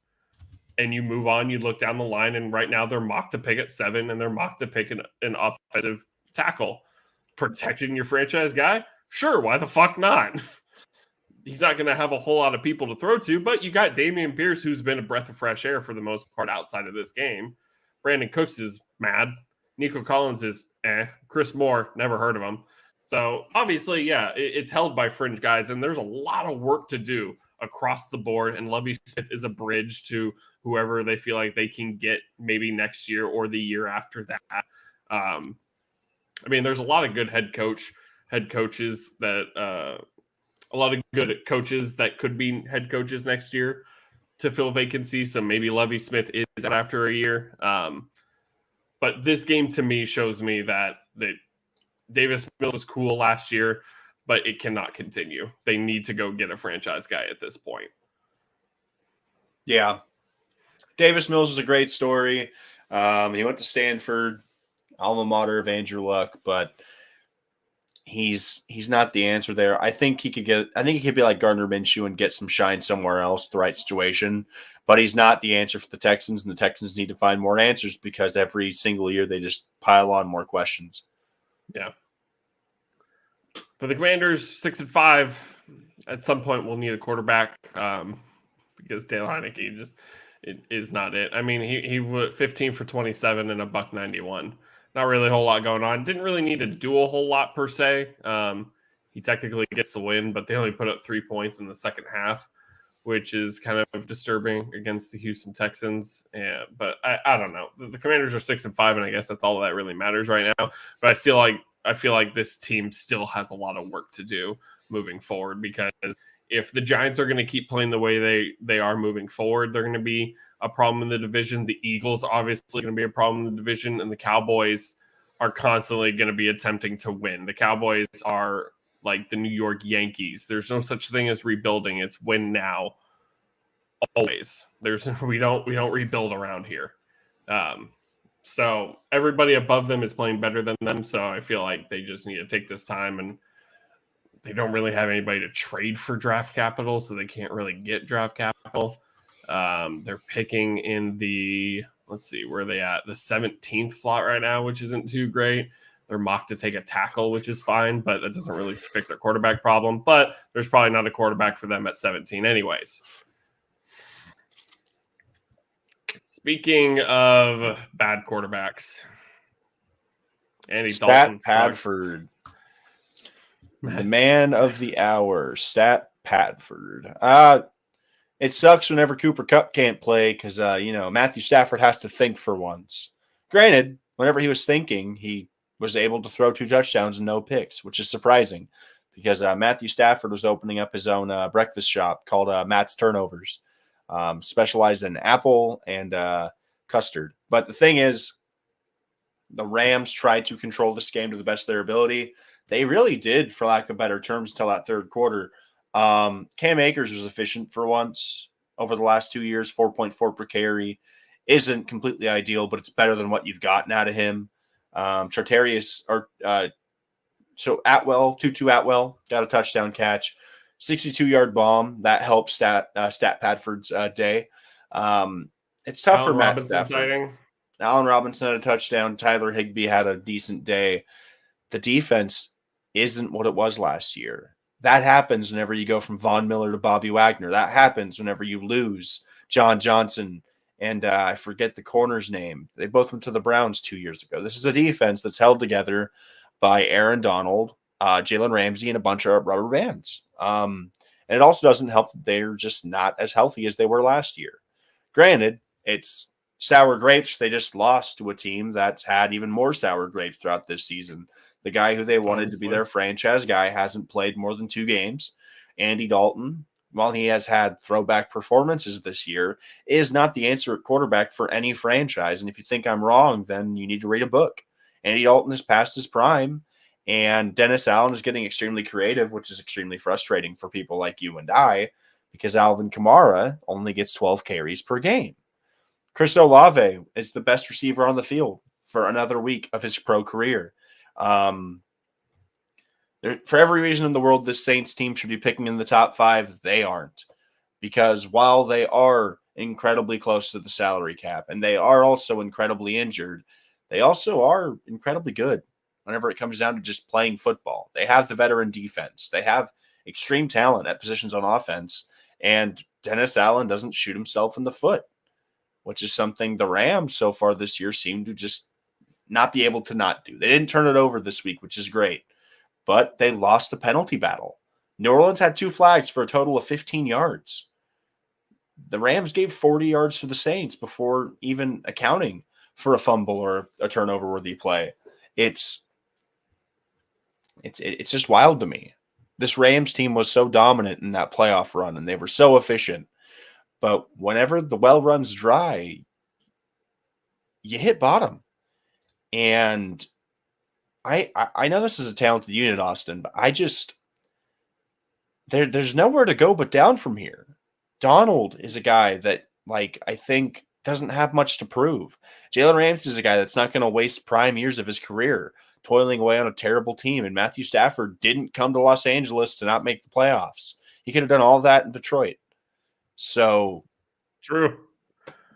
And you move on, you look down the line, and right now they're mocked to pick at 7, and they're mocked to pick an offensive tackle. Protecting your franchise guy? Sure, why the fuck not? He's not going to have a whole lot of people to throw to, but you got Dameon Pierce, who's been a breath of fresh air for the most part outside of this game. Brandon Cooks is mad. Nico Collins is Chris Moore, never heard of him. So obviously, yeah, it's held by fringe guys, and there's a lot of work to do across the board. And Lovie Smith is a bridge to whoever they feel like they can get maybe next year or the year after that. I mean, there's a lot of good head coaches that a lot of good coaches that could be head coaches next year to fill vacancies. So maybe Lovie Smith is out after a year. But this game to me shows me that Davis Mills was cool last year, but it cannot continue. They need to go get a franchise guy at this point. Yeah. Davis Mills is a great story. He went to Stanford, alma mater of Andrew Luck, but he's not the answer there. I think he could be like Gardner Minshew and get some shine somewhere else, the right situation. But he's not the answer for the Texans, and the Texans need to find more answers because every single year they just pile on more questions. Yeah. For the Commanders, 6-5. At some point, we'll need a quarterback because Dale Heineke just is not it. I mean, he went 15 for 27 and a $191. Not really a whole lot going on. Didn't really need to do a whole lot per se. He technically gets the win, but they only put up 3 points in the second half, which is kind of disturbing against the Houston Texans. But I don't know. The Commanders are 6-5, and I guess that's all that really matters right now. But I feel like this team still has a lot of work to do moving forward because if the Giants are going to keep playing the way they are moving forward, they're going to be a problem in the division. The Eagles are obviously going to be a problem in the division, and the Cowboys are constantly going to be attempting to win. The Cowboys are like the New York Yankees. There's no such thing as rebuilding. It's win now. Always. We don't rebuild around here. So everybody above them is playing better than them. So I feel like they just need to take this time, and they don't really have anybody to trade for draft capital, so they can't really get draft capital. They're picking in let's see, where are they at? The 17th slot right now, which isn't too great. They're mocked to take a tackle, which is fine, but that doesn't really fix their quarterback problem. But there's probably not a quarterback for them at 17 anyways. Speaking of bad quarterbacks, Andy Dalton Padford. The man of the hour, Stat Padford. It sucks whenever Cooper Kupp can't play because, Matthew Stafford has to think for once. Granted, whenever he was thinking, he was able to throw 2 touchdowns and no picks, which is surprising because Matthew Stafford was opening up his own breakfast shop called Matt's Turnovers, specialized in apple and custard. But the thing is, the Rams tried to control this game to the best of their ability. They really did, for lack of better terms, until that third quarter. Cam Akers was efficient for once over the last 2 years, 4.4 per carry. Isn't completely ideal, but it's better than what you've gotten out of him. Tutu Atwell got a touchdown catch, 62-yard bomb. That helped Stat Padford's day. It's tough for Matt Stafford. Allen Robinson had a touchdown. Tyler Higbee had a decent day. The defense isn't what it was last year. That happens whenever you go from Von Miller to Bobby Wagner. That happens whenever you lose John Johnson and I forget the corner's name. They both went to the Browns 2 years ago. This is a defense that's held together by Aaron Donald, Jalen Ramsey, and a bunch of rubber bands. And it also doesn't help that they're just not as healthy as they were last year. Granted, it's sour grapes. They just lost to a team that's had even more sour grapes throughout this season. The guy who they wanted to be their franchise guy hasn't played more than 2 games. Andy Dalton, while he has had throwback performances this year, is not the answer at quarterback for any franchise. And if you think I'm wrong, then you need to read a book. Andy Dalton is past his prime, and Dennis Allen is getting extremely creative, which is extremely frustrating for people like you and I, because Alvin Kamara only gets 12 carries per game. Chris Olave is the best receiver on the field for another week of his pro career. For every reason in the world this Saints team should be picking in the top 5, they aren't. Because while they are incredibly close to the salary cap and they are also incredibly injured, they also are incredibly good whenever it comes down to just playing football. They have the veteran defense. They have extreme talent at positions on offense. And Dennis Allen doesn't shoot himself in the foot, which is something the Rams so far this year seem to just not be able to not do. They didn't turn it over this week, which is great, but they lost the penalty battle. New Orleans had 2 flags for a total of 15 yards. The Rams gave 40 yards to the Saints before even accounting for a fumble or a turnover-worthy play. It's just wild to me. This Rams team was so dominant in that playoff run, and they were so efficient. But whenever the well runs dry, you hit bottom. And I know this is a talented unit, Austin, but there's nowhere to go but down from here. Donald is a guy that, I think doesn't have much to prove. Jalen Ramsey is a guy that's not going to waste prime years of his career toiling away on a terrible team. And Matthew Stafford didn't come to Los Angeles to not make the playoffs. He could have done all that in Detroit. So true.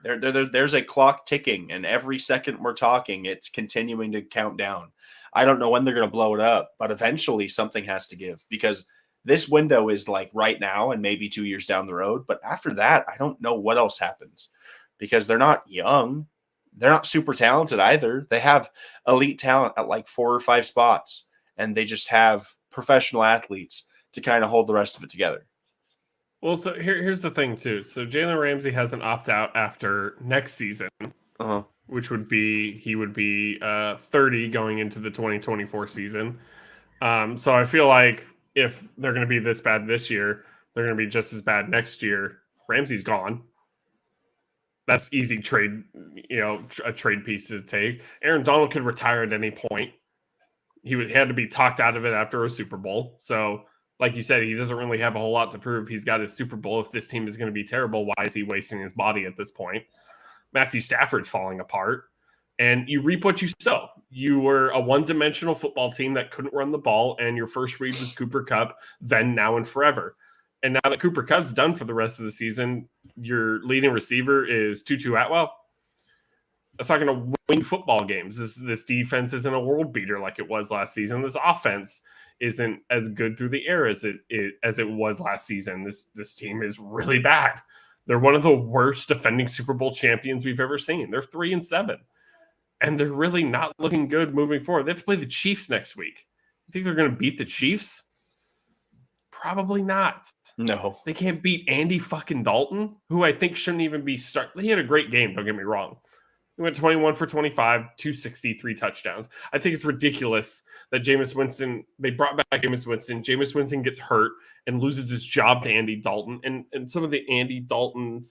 There's a clock ticking, and every second we're talking, it's continuing to count down. I don't know when they're going to blow it up, but eventually something has to give, because this window is right now and maybe 2 years down the road. But after that, I don't know what else happens, because they're not young. They're not super talented either. They have elite talent at 4 or 5 spots, and they just have professional athletes to kind of hold the rest of it together. Well, so here's the thing, too. So Jalen Ramsey has an opt-out after next season, which would be, he would be 30 going into the 2024 season. So I feel like if they're going to be this bad this year, they're going to be just as bad next year. Ramsey's gone. That's easy trade, a trade piece to take. Aaron Donald could retire at any point. He had to be talked out of it after a Super Bowl. So, like you said, he doesn't really have a whole lot to prove. He's got his Super Bowl. If this team is going to be terrible, why is he wasting his body at this point? Matthew Stafford's falling apart. And you reap what you sow. You were a one-dimensional football team that couldn't run the ball, and your first read was Cooper Kupp, then, now, and forever. And now that Cooper Kupp's done for the rest of the season, your leading receiver is Tutu Atwell. That's not going to win football games. This defense isn't a world beater like it was last season. This offense isn't as good through the air as it was last season. This team is really bad. They're one of the worst defending Super Bowl champions we've ever seen. They're 3-7, and they're really not looking good moving forward. They have to play the Chiefs next week. You think they're going to beat the Chiefs? Probably not. No. They can't beat Andy fucking Dalton, who I think shouldn't even be starting. He had a great game, don't get me wrong. He went 21 for 25, 263 touchdowns. I think it's ridiculous that Jameis Winston, they brought back Jameis Winston. Jameis Winston gets hurt and loses his job to Andy Dalton. And some of the Andy Dalton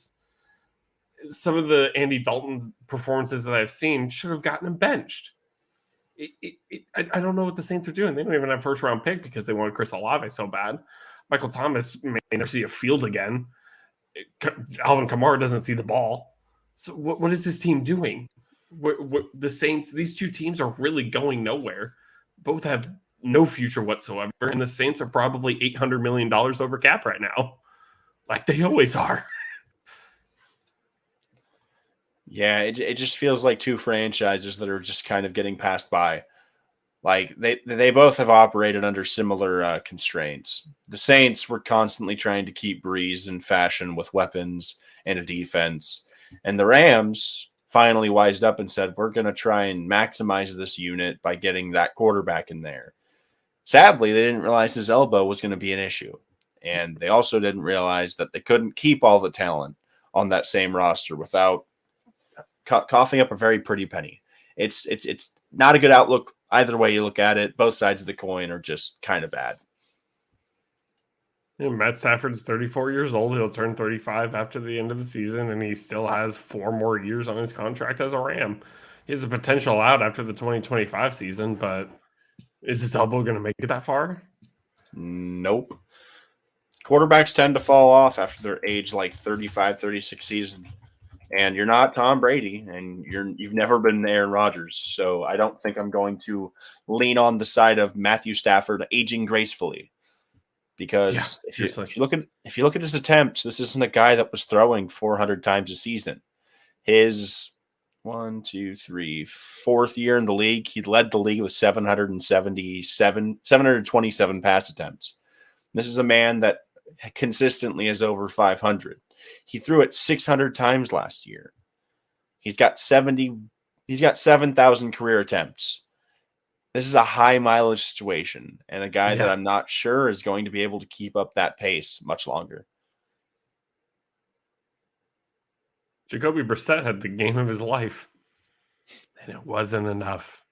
performances that I've seen should have gotten him benched. I don't know what the Saints are doing. They don't even have first round pick because they wanted Chris Olave so bad. Michael Thomas may never see a field again. Alvin Kamara doesn't see the ball. So what is this team doing? The Saints, these two teams are really going nowhere. Both have no future whatsoever, and the Saints are probably $800 million over cap right now, like they always are. Yeah, it just feels like two franchises that are just kind of getting passed by. Like they both have operated under similar constraints. The Saints were constantly trying to keep Breeze in fashion with weapons and a defense. And the Rams finally wised up and said, we're going to try and maximize this unit by getting that quarterback in there. Sadly, they didn't realize his elbow was going to be an issue. And they also didn't realize that they couldn't keep all the talent on that same roster without coughing up a very pretty penny. It's not a good outlook either way you look at it. Both sides of the coin are just kind of bad. Matt Stafford's 34 years old. He'll turn 35 after the end of the season, and he still has 4 more years on his contract as a Ram. He has a potential out after the 2025 season, but is his elbow going to make it that far? Nope. Quarterbacks tend to fall off after their age, like 35, 36 season. And you're not Tom Brady, and you've never been Aaron Rodgers. So I don't think I'm going to lean on the side of Matthew Stafford aging gracefully. Because if you look at his attempts, this isn't a guy that was throwing 400 times a season. His 4th year in the league, he led the league with 727 pass attempts. This is a man that consistently is over 500. He threw it 600 times last year. He's got 7,000 career attempts. This is a high mileage situation and a guy that I'm not sure is going to be able to keep up that pace much longer. Jacoby Brissett had the game of his life, and it wasn't enough.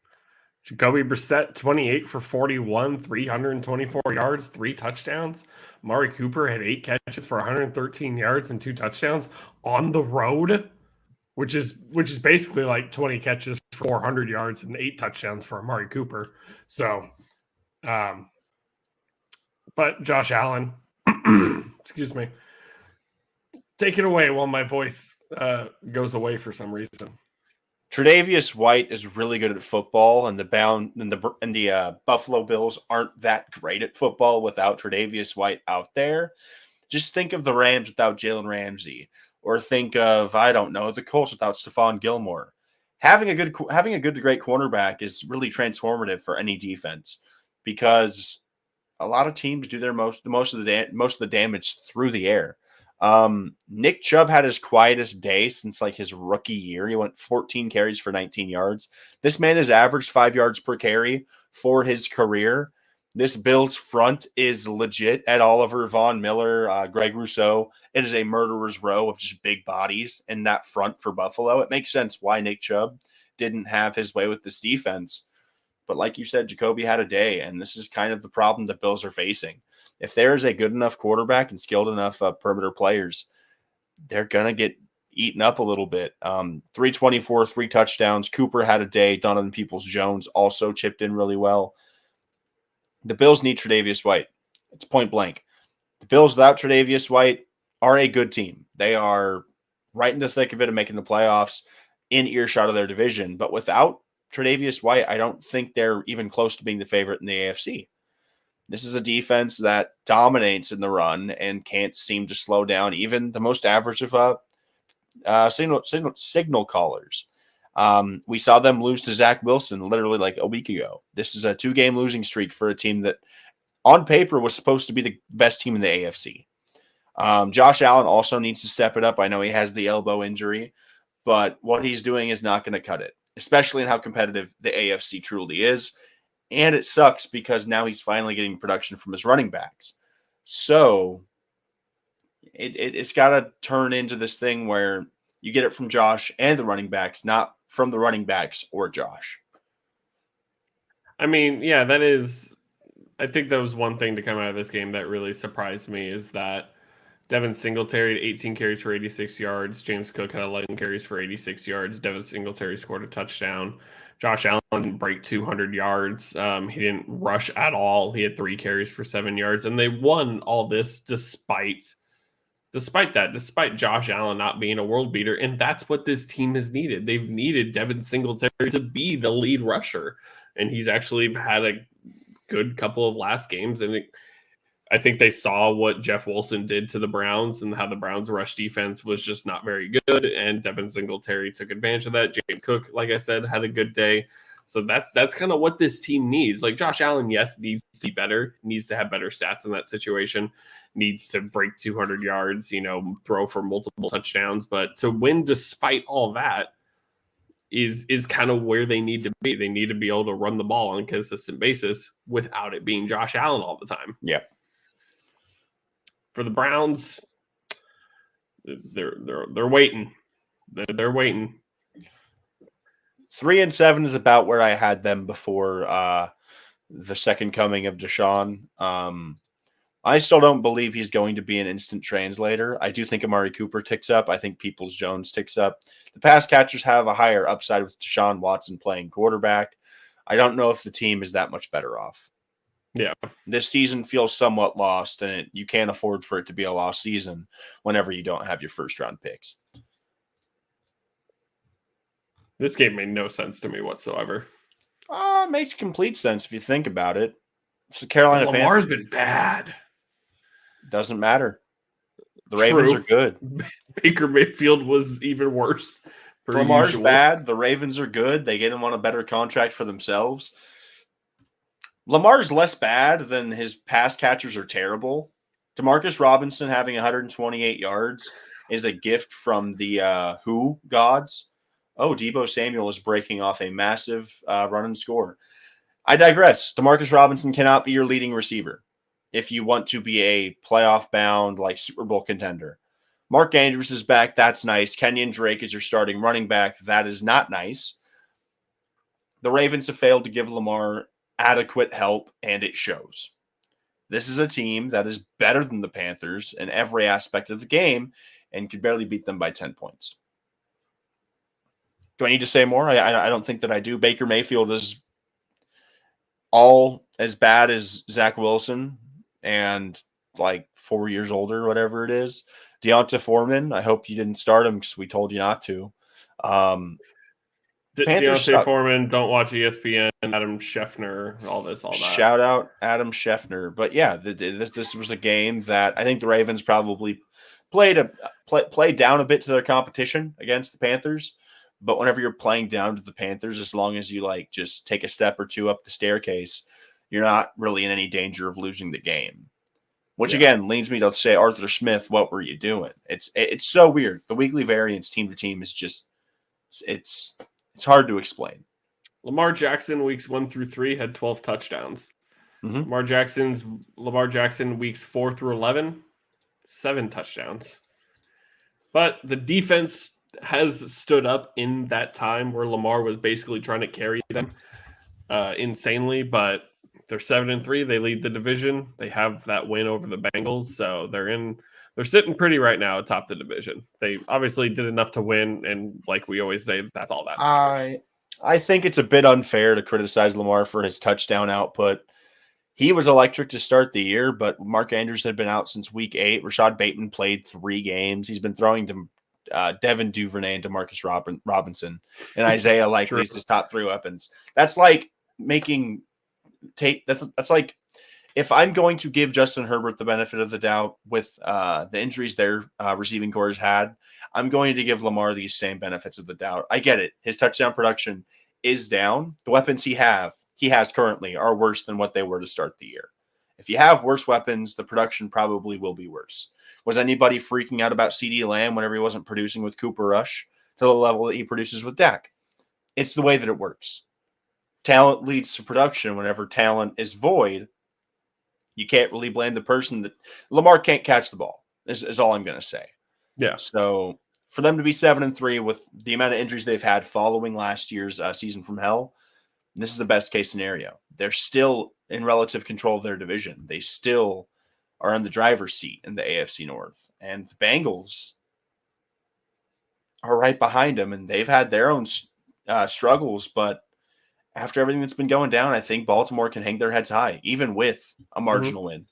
Jacoby Brissett, 28 for 41, 324 yards, 3 touchdowns. Amari Cooper had 8 catches for 113 yards and 2 touchdowns on the road, which is basically like 20 catches for 400 yards and 8 touchdowns for Amari Cooper. So, but Josh Allen, excuse me, take it away while my voice goes away for some reason. Tre'Davious White is really good at football, and the Buffalo Bills aren't that great at football without Tre'Davious White out there. Just think of the Rams without Jalen Ramsey, or think of the Colts without Stephon Gilmore. Having a great cornerback is really transformative for any defense because a lot of teams do most of the damage through the air. Nick Chubb had his quietest day since like his rookie year. He went 14 carries for 19 yards. This man has averaged 5 yards per carry for his career. This Bills front is legit. Ed Oliver, Von Miller, Greg Rousseau. It is a murderer's row of just big bodies in that front for Buffalo. It makes sense why Nick Chubb didn't have his way with this defense. But like you said, Jacoby had a day, and this is kind of the problem the Bills are facing. If there is a good enough quarterback and skilled enough perimeter players, they're going to get eaten up a little bit. 324, 3 touchdowns. Cooper had a day. Donovan Peoples-Jones also chipped in really well. The Bills need Tre'Davious White. It's point blank. The Bills without Tre'Davious White are a good team. They are right in the thick of it and making the playoffs in earshot of their division. But without Tre'Davious White, I don't think they're even close to being the favorite in the AFC. This is a defense that dominates in the run and can't seem to slow down even the most average of signal callers. We saw them lose to Zach Wilson literally like a week ago. This is a 2-game losing streak for a team that on paper was supposed to be the best team in the AFC. Josh Allen also needs to step it up. I know he has the elbow injury, but what he's doing is not going to cut it, especially in how competitive the AFC truly is. And it sucks because now he's finally getting production from his running backs. So it's got to turn into this thing where you get it from Josh and the running backs, not from the running backs or Josh. I mean, yeah, that is – I think that was one thing to come out of this game that really surprised me is that Devin Singletary had 18 carries for 86 yards. James Cook had 11 carries for 86 yards. Devin Singletary scored a touchdown. Josh Allen didn't break 200 yards. He didn't rush at all. He had 3 carries for 7 yards. And they won all this despite Josh Allen not being a world beater. And that's what this team has needed. They've needed Devin Singletary to be the lead rusher. And he's actually had a good couple of last games. And I think they saw what Jeff Wilson did to the Browns and how the Browns' rush defense was just not very good. And Devin Singletary took advantage of that. James Cook, like I said, had a good day. So that's kind of what this team needs. Like Josh Allen, yes, needs to be better, needs to have better stats in that situation, needs to break 200 yards, throw for multiple touchdowns. But to win despite all that is kind of where they need to be. They need to be able to run the ball on a consistent basis without it being Josh Allen all the time. Yeah. For the Browns, they're waiting. They're waiting. 3-7 is about where I had them before the second coming of Deshaun. I still don't believe he's going to be an instant translator. I do think Amari Cooper ticks up. I think Peoples-Jones ticks up. The pass catchers have a higher upside with Deshaun Watson playing quarterback. I don't know if the team is that much better off. Yeah. This season feels somewhat lost, and you can't afford for it to be a lost season whenever you don't have your first-round picks. This game made no sense to me whatsoever. It makes complete sense if you think about it. It's the Carolina Lamar's Panthers. been bad. Doesn't matter. The Ravens are good. Baker Mayfield was even worse. Lamar's usual. bad. The Ravens are good. They get him on a better contract for themselves. Lamar's less bad than his pass catchers are terrible. Demarcus Robinson having 128 yards is a gift from the Who gods. Oh, Deebo Samuel is breaking off a massive run and score. I digress. Demarcus Robinson cannot be your leading receiver if you want to be a playoff-bound, like, Super Bowl contender. Mark Andrews is back. That's nice. Kenyon Drake is your starting running back. That is not nice. The Ravens have failed to give Lamar adequate help, and it shows. This is a team that is better than the Panthers in every aspect of the game and could barely beat them by 10 points. Do I need to say more? I don't think that I do. Baker Mayfield is all as bad as Zach Wilson and like 4 years older, whatever it is. Deonta Foreman, I hope you didn't start him because we told you not to. Deontay Foreman, don't watch ESPN, Adam Schefter, all that. Shout out Adam Schefter. But yeah, this was a game that I think the Ravens probably played down a bit to their competition against the Panthers. But whenever you're playing down to the Panthers, as long as you like just take a step or two up the staircase, you're not really in any danger of losing the game. Which again leads me to say, Arthur Smith, what were you doing? It's so weird. The weekly variance team to team is just it's hard to explain. Lamar Jackson weeks 1 through 3 had 12 touchdowns. Mm-hmm. Lamar Jackson weeks 4 through 11, 7 touchdowns. But the defense has stood up in that time where Lamar was basically trying to carry them insanely, but they're 7-3. They lead the division. They have that win over the Bengals, so they're sitting pretty right now atop the division. They obviously did enough to win, and like we always say, that's all that matters. I think it's a bit unfair to criticize Lamar for his touchdown output. He was electric to start the year, but Mark Andrews had been out since week 8. Rashad Bateman played 3 games. He's been throwing to Devin Duvernay and Demarcus Robinson and Isaiah Likely his top 3 weapons. That's like that's like if I'm going to give Justin Herbert the benefit of the doubt with the injuries their receiving corps has had, I'm going to give Lamar these same benefits of the doubt. I get it. His touchdown production is down. The weapons he has currently are worse than what they were to start the year. If you have worse weapons, the production probably will be worse. Was anybody freaking out about CeeDee Lamb whenever he wasn't producing with Cooper Rush to the level that he produces with Dak? It's the way that it works. Talent leads to production. Whenever talent is void, you can't really blame the person that Lamar can't catch the ball, is all I'm going to say. Yeah. So for them to be 7-3 with the amount of injuries they've had following last year's season from hell, this is the best case scenario. They're still in relative control of their division. They still are in the driver's seat in the AFC North. And the Bengals are right behind them, and they've had their own struggles. But after everything that's been going down, I think Baltimore can hang their heads high, even with a marginal win.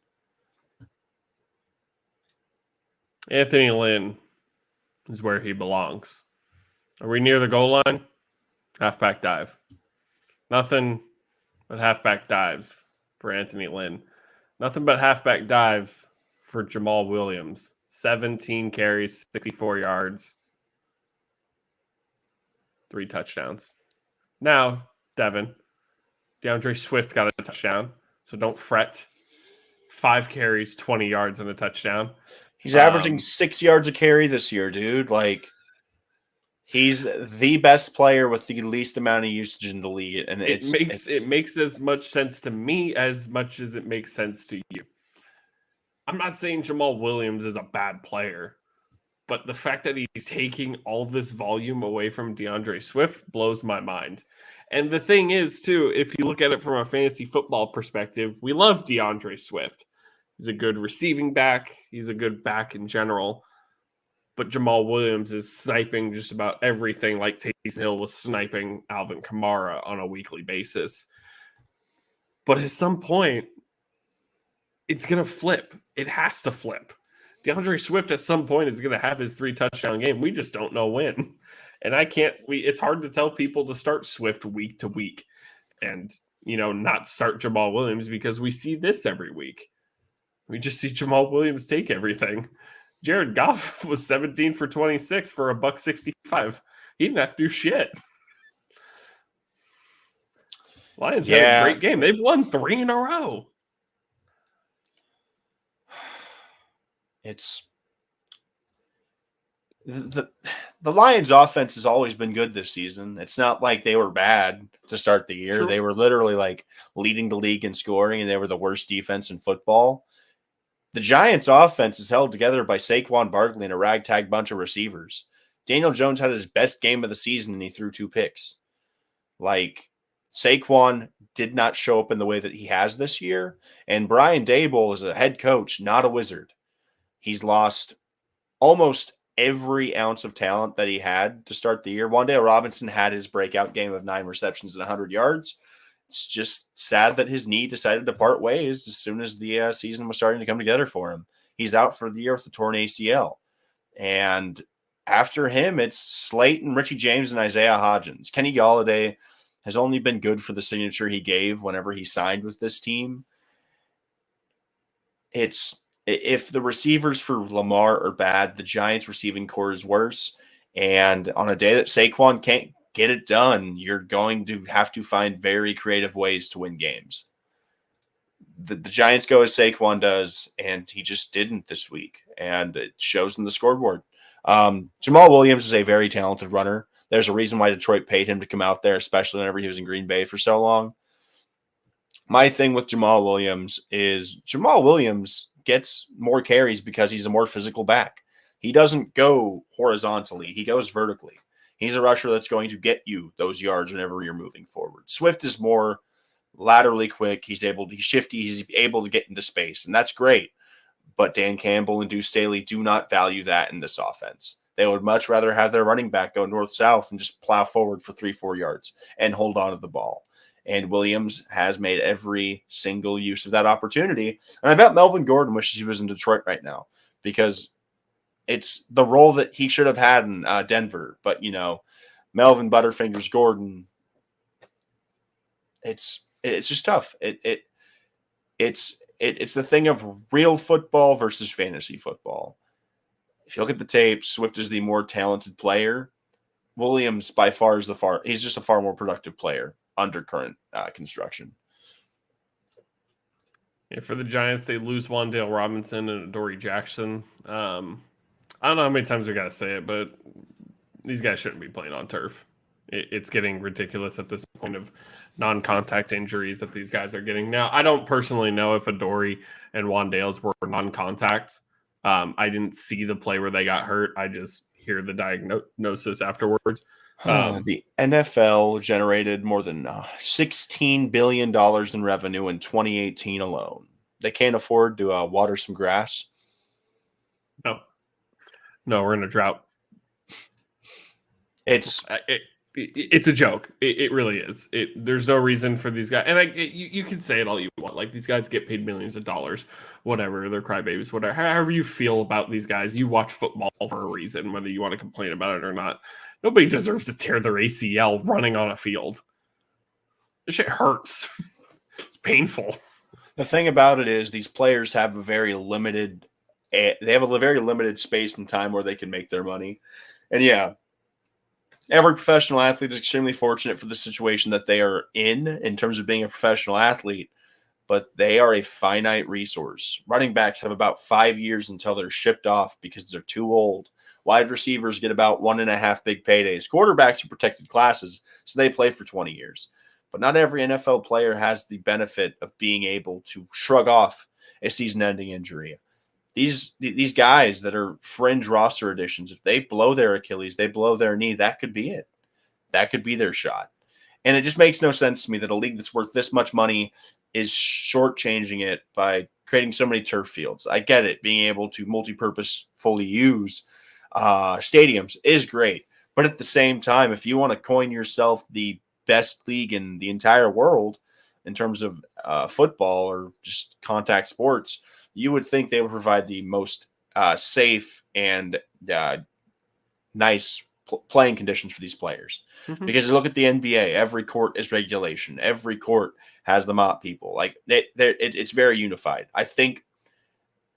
Anthony Lynn is where he belongs. Are we near the goal line? Halfback dive. Nothing but halfback dives for Anthony Lynn. Nothing but halfback dives for Jamal Williams. 17 carries, 64 yards, 3 touchdowns. Now, Devin, DeAndre Swift got a touchdown, so don't fret. 5 carries, 20 yards, and a touchdown. He's averaging 6 yards a carry this year, dude. Like, he's the best player with the least amount of usage in the league, and it makes as much sense to me as much as it makes sense to you. I'm not saying Jamal Williams is a bad player. But the fact that he's taking all this volume away from DeAndre Swift blows my mind. And the thing is, too, if you look at it from a fantasy football perspective, we love DeAndre Swift. He's a good receiving back. He's a good back in general. But Jamal Williams is sniping just about everything like Taysom Hill was sniping Alvin Kamara on a weekly basis. But at some point, it's going to flip. It has to flip. DeAndre Swift at some point is going to have his 3-touchdown game. We just don't know when. And it's hard to tell people to start Swift week to week and, not start Jamal Williams because we see this every week. We just see Jamal Williams take everything. Jared Goff was 17 for 26 for $165. He didn't have to do shit. Lions had a great game. They've won 3 in a row. It's the Lions offense has always been good this season. It's not like they were bad to start the year. True. They were literally like leading the league in scoring, and they were the worst defense in football. The Giants offense is held together by Saquon Barkley and a ragtag bunch of receivers. Daniel Jones had his best game of the season, and he threw 2 picks. Like, Saquon did not show up in the way that he has this year, and Brian Daboll is a head coach, not a wizard. He's lost almost every ounce of talent that he had to start the year. Wan'Dale Robinson had his breakout game of 9 receptions and 100 yards. It's just sad that his knee decided to part ways as soon as the season was starting to come together for him. He's out for the year with a torn ACL. And after him, it's Slayton, Richie James, and Isaiah Hodgins. Kenny Golladay has only been good for the signature he gave whenever he signed with this team. If the receivers for Lamar are bad, the Giants receiving core is worse. And on a day that Saquon can't get it done, you're going to have to find very creative ways to win games. The Giants go as Saquon does, and he just didn't this week. And it shows in the scoreboard. Jamal Williams is a very talented runner. There's a reason why Detroit paid him to come out there, especially whenever he was in Green Bay for so long. My thing with Jamal Williams is Jamal Williams gets more carries because he's a more physical back. He doesn't go horizontally. He goes vertically. He's a rusher that's going to get you those yards whenever you're moving forward. Swift is more laterally quick. He's shifty. He's able to get into space, and that's great. But Dan Campbell and Deuce Staley do not value that in this offense. They would much rather have their running back go north-south and just plow forward for 3-4 yards and hold on to the ball. And Williams has made every single use of that opportunity. And I bet Melvin Gordon wishes he was in Detroit right now because it's the role that he should have had in Denver. But, Melvin Butterfingers Gordon, it's just tough. It's the thing of real football versus fantasy football. If you look at the tape, Swift is the more talented player. Williams, by far, he's just a far more productive player under current construction. Yeah, for the Giants, they lose Wan'Dale Robinson and Adoree Jackson. I don't know how many times we got to say it, but these guys shouldn't be playing on turf. It's getting ridiculous at this point of non-contact injuries that these guys are getting. Now, I don't personally know if Adoree and Wan'Dale's were non-contact. I didn't see the play where they got hurt. I just hear the diagnosis afterwards. The NFL generated more than $16 billion in revenue in 2018 alone. They can't afford to water some grass. No, we're in a drought. It's a joke. It really is. There's no reason for these guys. And you can say it all you want. Like, these guys get paid millions of dollars, whatever. They're crybabies, whatever. However you feel about these guys, you watch football for a reason, whether you want to complain about it or not. Nobody deserves to tear their ACL running on a field. This shit hurts. It's painful. The thing about it is these players have a very limited space and time where they can make their money. And yeah, every professional athlete is extremely fortunate for the situation that they are in terms of being a professional athlete, but they are a finite resource. Running backs have about 5 years until they're shipped off because they're too old. Wide receivers get about 1.5 big paydays. Quarterbacks are protected classes, so they play for 20 years. But not every NFL player has the benefit of being able to shrug off a season-ending injury. these guys that are fringe roster additions, if they blow their Achilles, they blow their knee, that could be it. That could be their shot. And it just makes no sense to me that a league that's worth this much money is shortchanging it by creating so many turf fields. I get it. Being able to multi-purpose fully use stadiums is great. But at the same time, if you want to coin yourself the best league in the entire world in terms of football or just contact sports, you would think they would provide the most safe and nice playing conditions for these players. Mm-hmm. Because you look at the NBA, every court is regulation. Every court has the mop people. Like it's very unified. I think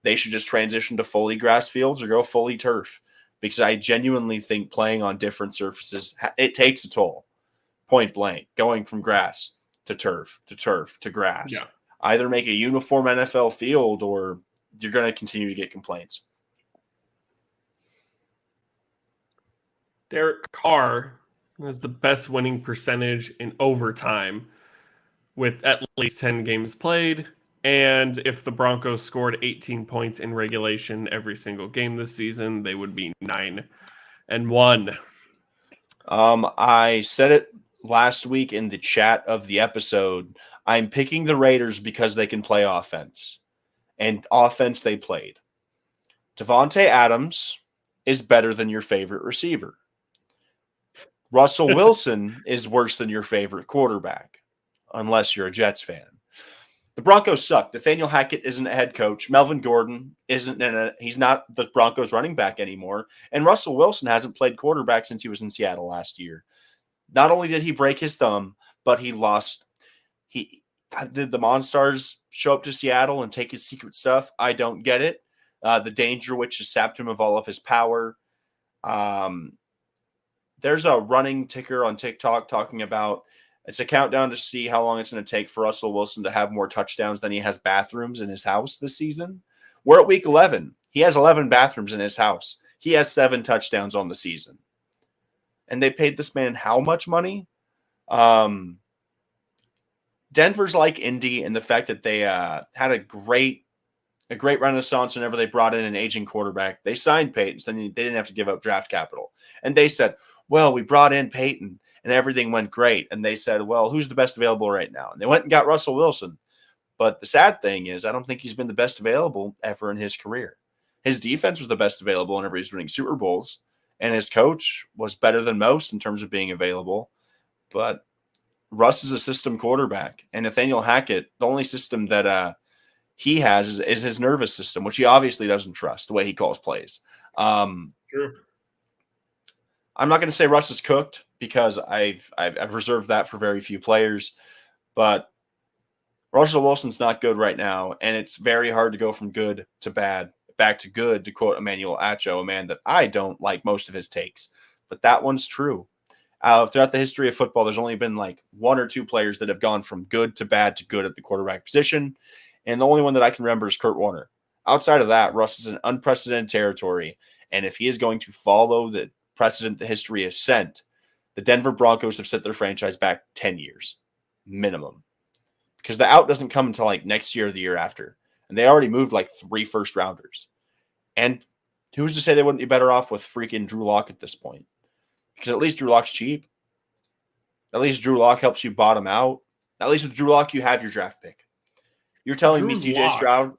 they should just transition to fully grass fields or go fully turf, because I genuinely think playing on different surfaces, it takes a toll. Point blank, going from grass to turf to grass. Yeah. Either make a uniform NFL field or you're going to continue to get complaints. Derek Carr has the best winning percentage in overtime with at least 10 games played. And if the Broncos scored 18 points in regulation every single game this season, they would be 9-1. I said it last week in the chat of the episode. I'm picking the Raiders because they can play offense. And offense they played. Devontae Adams is better than your favorite receiver. Russell Wilson is worse than your favorite quarterback, unless you're a Jets fan. The Broncos suck. Nathaniel Hackett isn't a head coach. Melvin Gordon he's not the Broncos running back anymore. And Russell Wilson hasn't played quarterback since he was in Seattle last year. Not only did he break his thumb, but he lost. Did the Monstars show up to Seattle and take his secret stuff? I don't get it. The danger which has sapped him of all of his power. There's a running ticker on TikTok talking about it's a countdown to see how long it's going to take for Russell Wilson to have more touchdowns than he has bathrooms in his house this season. We're at week 11. He has 11 bathrooms in his house. He has 7 touchdowns on the season. And they paid this man how much money? Denver's like Indy in the fact that they had a great renaissance whenever they brought in an aging quarterback. They signed Peyton, so they didn't have to give up draft capital. And they said, well, we brought in Peyton and everything went great. And they said, well, who's the best available right now? And they went and got Russell Wilson. But the sad thing is, I don't think he's been the best available ever in his career. His defense was the best available whenever he was winning Super Bowls. And his coach was better than most in terms of being available. But Russ is a system quarterback. And Nathaniel Hackett, the only system that he has is his nervous system, which he obviously doesn't trust the way he calls plays. True. I'm not going to say Russ is cooked because I've reserved that for very few players, but Russell Wilson's not good right now, and it's very hard to go from good to bad, back to good, to quote Emmanuel Acho, a man that I don't like most of his takes, but that one's true. Throughout the history of football, there's only been like 1 or 2 players that have gone from good to bad to good at the quarterback position, and the only one that I can remember is Kurt Warner. Outside of that, Russ is in unprecedented territory, and if he is going to follow the precedent that history has sent, the Denver Broncos have set their franchise back 10 years minimum, because the out doesn't come until like next year or the year after, and they already moved like 3 first-rounders. And who's to say they wouldn't be better off with freaking Drew Lock at this point? Because at least Drew Lock's cheap. At least Drew Lock helps you bottom out. At least with Drew Lock, you have your draft pick. You're telling me CJ Stroud?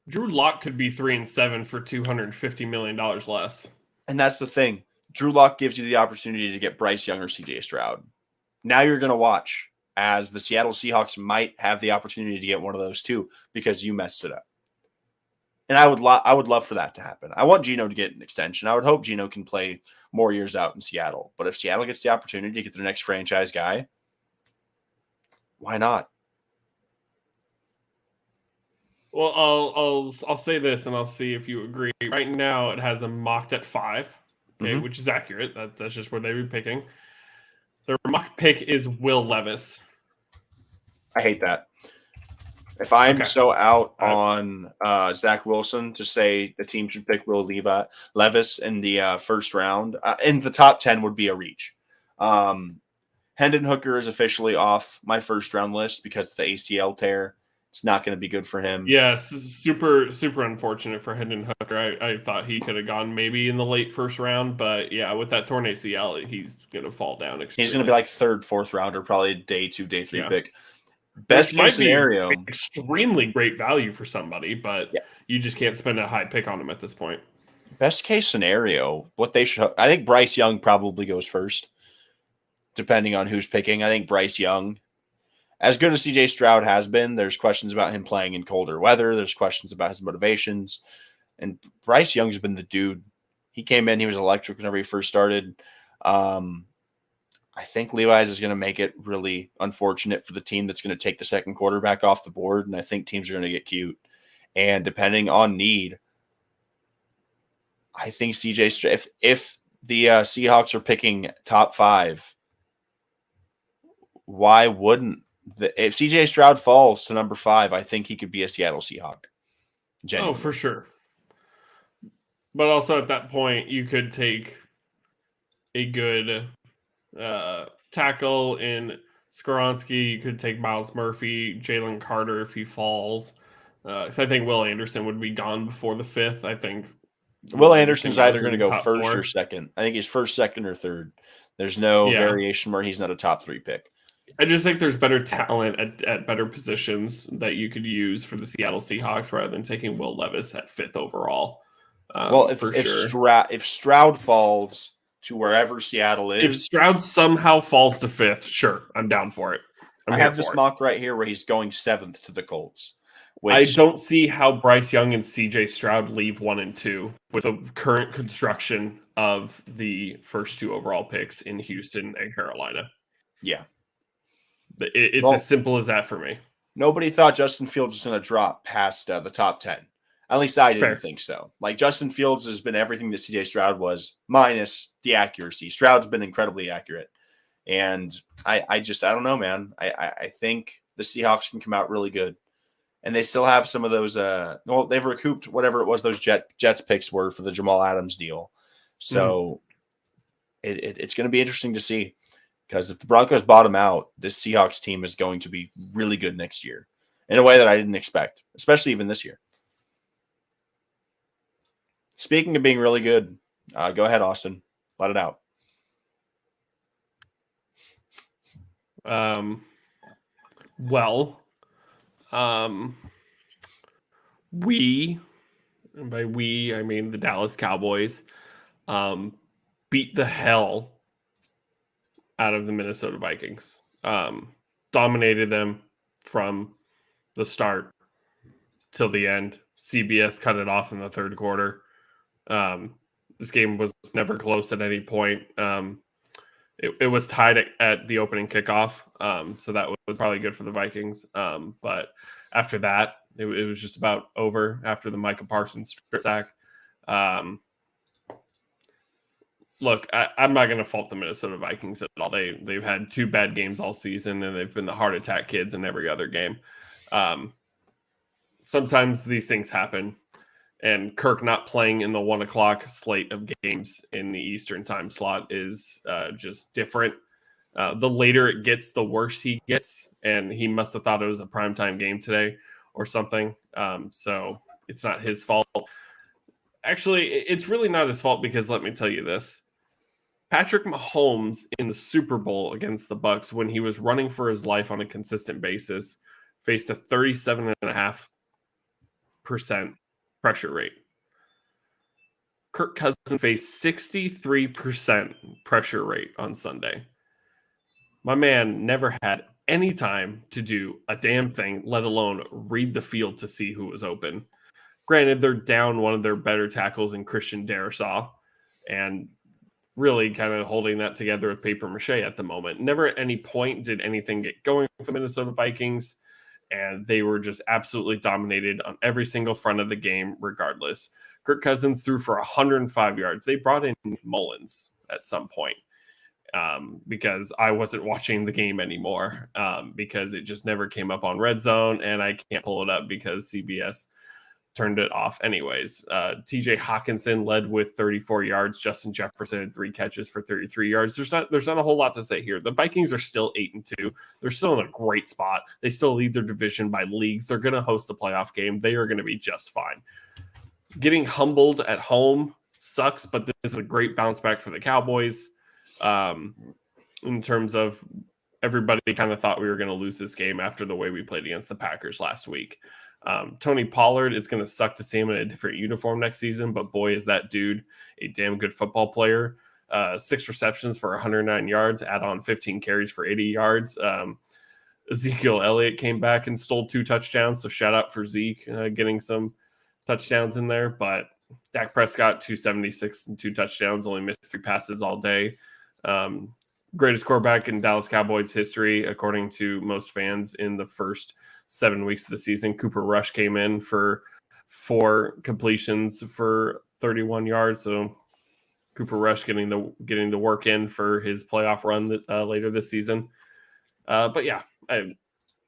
Drew Lock could be 3-7 for $250 million less. And that's the thing. Drew Lock gives you the opportunity to get Bryce Young or CJ Stroud. Now you're going to watch as the Seattle Seahawks might have the opportunity to get one of those too, because you messed it up. And I would love for that to happen. I want Geno to get an extension. I would hope Geno can play more years out in Seattle. But if Seattle gets the opportunity to get their next franchise guy, why not? Well, I'll say this, and I'll see if you agree. Right now, it has them mocked at 5, okay, which is accurate. That's just where they were picking. Their mock pick is Will Levis. I hate that. If I'm so out on Zach Wilson to say the team should pick Will Levis in the first round, in the top 10 would be a reach. Hendon Hooker is officially off my first round list because of the ACL tear. It's not going to be good for him. Yeah, super, super unfortunate for Hendon Hooker. I thought he could have gone maybe in the late first round, but yeah, with that torn ACL, he's going to fall down extremely. He's going to be like third, fourth rounder, probably day 2, day 3 pick. Best case scenario, extremely great value for somebody, but you just can't spend a high pick on him at this point. Best case scenario, I think Bryce Young probably goes first, depending on who's picking. I think Bryce Young, as good as CJ Stroud has been, there's questions about him playing in colder weather. There's questions about his motivations. And Bryce Young's been the dude. He came in, he was electric whenever he first started. I think Levi's is going to make it really unfortunate for the team that's going to take the second quarterback off the board, and I think teams are going to get cute. And depending on need, I think if the Seahawks are picking top 5, why wouldn't if CJ Stroud falls to number 5, I think he could be a Seattle Seahawk. Genuinely. Oh, for sure. But also at that point, you could take a good tackle in Skoronski. You could take Miles Murphy, Jalen Carter if he falls. So I think Will Anderson would be gone before the 5th. I think Will Anderson's either going to go first or second. I think he's first, second, or third. There's no variation where he's not a top 3 pick. I just think there's better talent at better positions that you could use for the Seattle Seahawks rather than taking Will Levis at 5th overall. If Stroud falls to wherever Seattle is, if Stroud somehow falls to 5th, sure, I'm down for it. I have this mock right here where he's going 7th to the Colts. I don't see how Bryce Young and CJ Stroud leave 1 and 2 with the current construction of the first 2 overall picks in Houston and Carolina. Yeah. It's as simple as that for me. Nobody thought Justin Fields was going to drop past the top 10. At least I didn't think so. Like, Justin Fields has been everything that CJ Stroud was, minus the accuracy. Stroud's been incredibly accurate. And I don't know, man. I think the Seahawks can come out really good. And they still have some of those they've recouped whatever it was those Jets picks were for the Jamal Adams deal. So it's going to be interesting to see. Because if the Broncos bottom out, this Seahawks team is going to be really good next year in a way that I didn't expect, especially even this year. Speaking of being really good, go ahead, Austin. Let it out. We, and by we, I mean the Dallas Cowboys, beat the hell out of the Minnesota Vikings. Dominated them from the start till the end. CBS cut it off in the third quarter. This game was never close at any point. It was tied at the opening kickoff, so that was probably good for the Vikings. But after that, it was just about over after the Micah Parsons strip sack. Look, I'm not going to fault the Minnesota Vikings at all. They've had 2 bad games all season, and they've been the heart attack kids in every other game. Sometimes these things happen, and Kirk not playing in the 1 o'clock slate of games in the Eastern time slot is just different. The later it gets, the worse he gets, and he must have thought it was a primetime game today or something. So it's not his fault. Actually, it's really not his fault because let me tell you this. Patrick Mahomes in the Super Bowl against the Bucs, when he was running for his life on a consistent basis, faced a 37.5% pressure rate. Kirk Cousins faced 63% pressure rate on Sunday. My man never had any time to do a damn thing, let alone read the field to see who was open. Granted, they're down one of their better tackles in Christian Darrisaw, and really kind of holding that together with paper mache at the moment. Never at any point did anything get going for the Minnesota Vikings, and they were just absolutely dominated on every single front of the game regardless. Kirk Cousins threw for 105 yards. They brought in Mullins at some point because I wasn't watching the game anymore because it just never came up on Red Zone, and I can't pull it up because CBS turned it off anyways. TJ Hawkinson led with 34 yards. Justin Jefferson had 3 catches for 33 yards. There's not a whole lot to say here. The Vikings are still 8-2. They're still in a great spot. They still lead their division by leagues. They're going to host a playoff game. They are going to be just fine. Getting humbled at home sucks, but this is a great bounce back for the Cowboys. In terms of everybody kind of thought we were going to lose this game after the way we played against the Packers last week. Tony Pollard is going to suck to see him in a different uniform next season, but boy, is that dude a damn good football player. 6 receptions for 109 yards, add on 15 carries for 80 yards. Ezekiel Elliott came back and stole 2 touchdowns, so shout out for Zeke getting some touchdowns in there. But Dak Prescott, 276 and 2 touchdowns, only missed 3 passes all day. Greatest quarterback in Dallas Cowboys history, according to most fans, in the first 7 weeks of the season. Cooper Rush came in for 4 completions for 31 yards. So Cooper Rush getting the work in for his playoff run later this season. But yeah,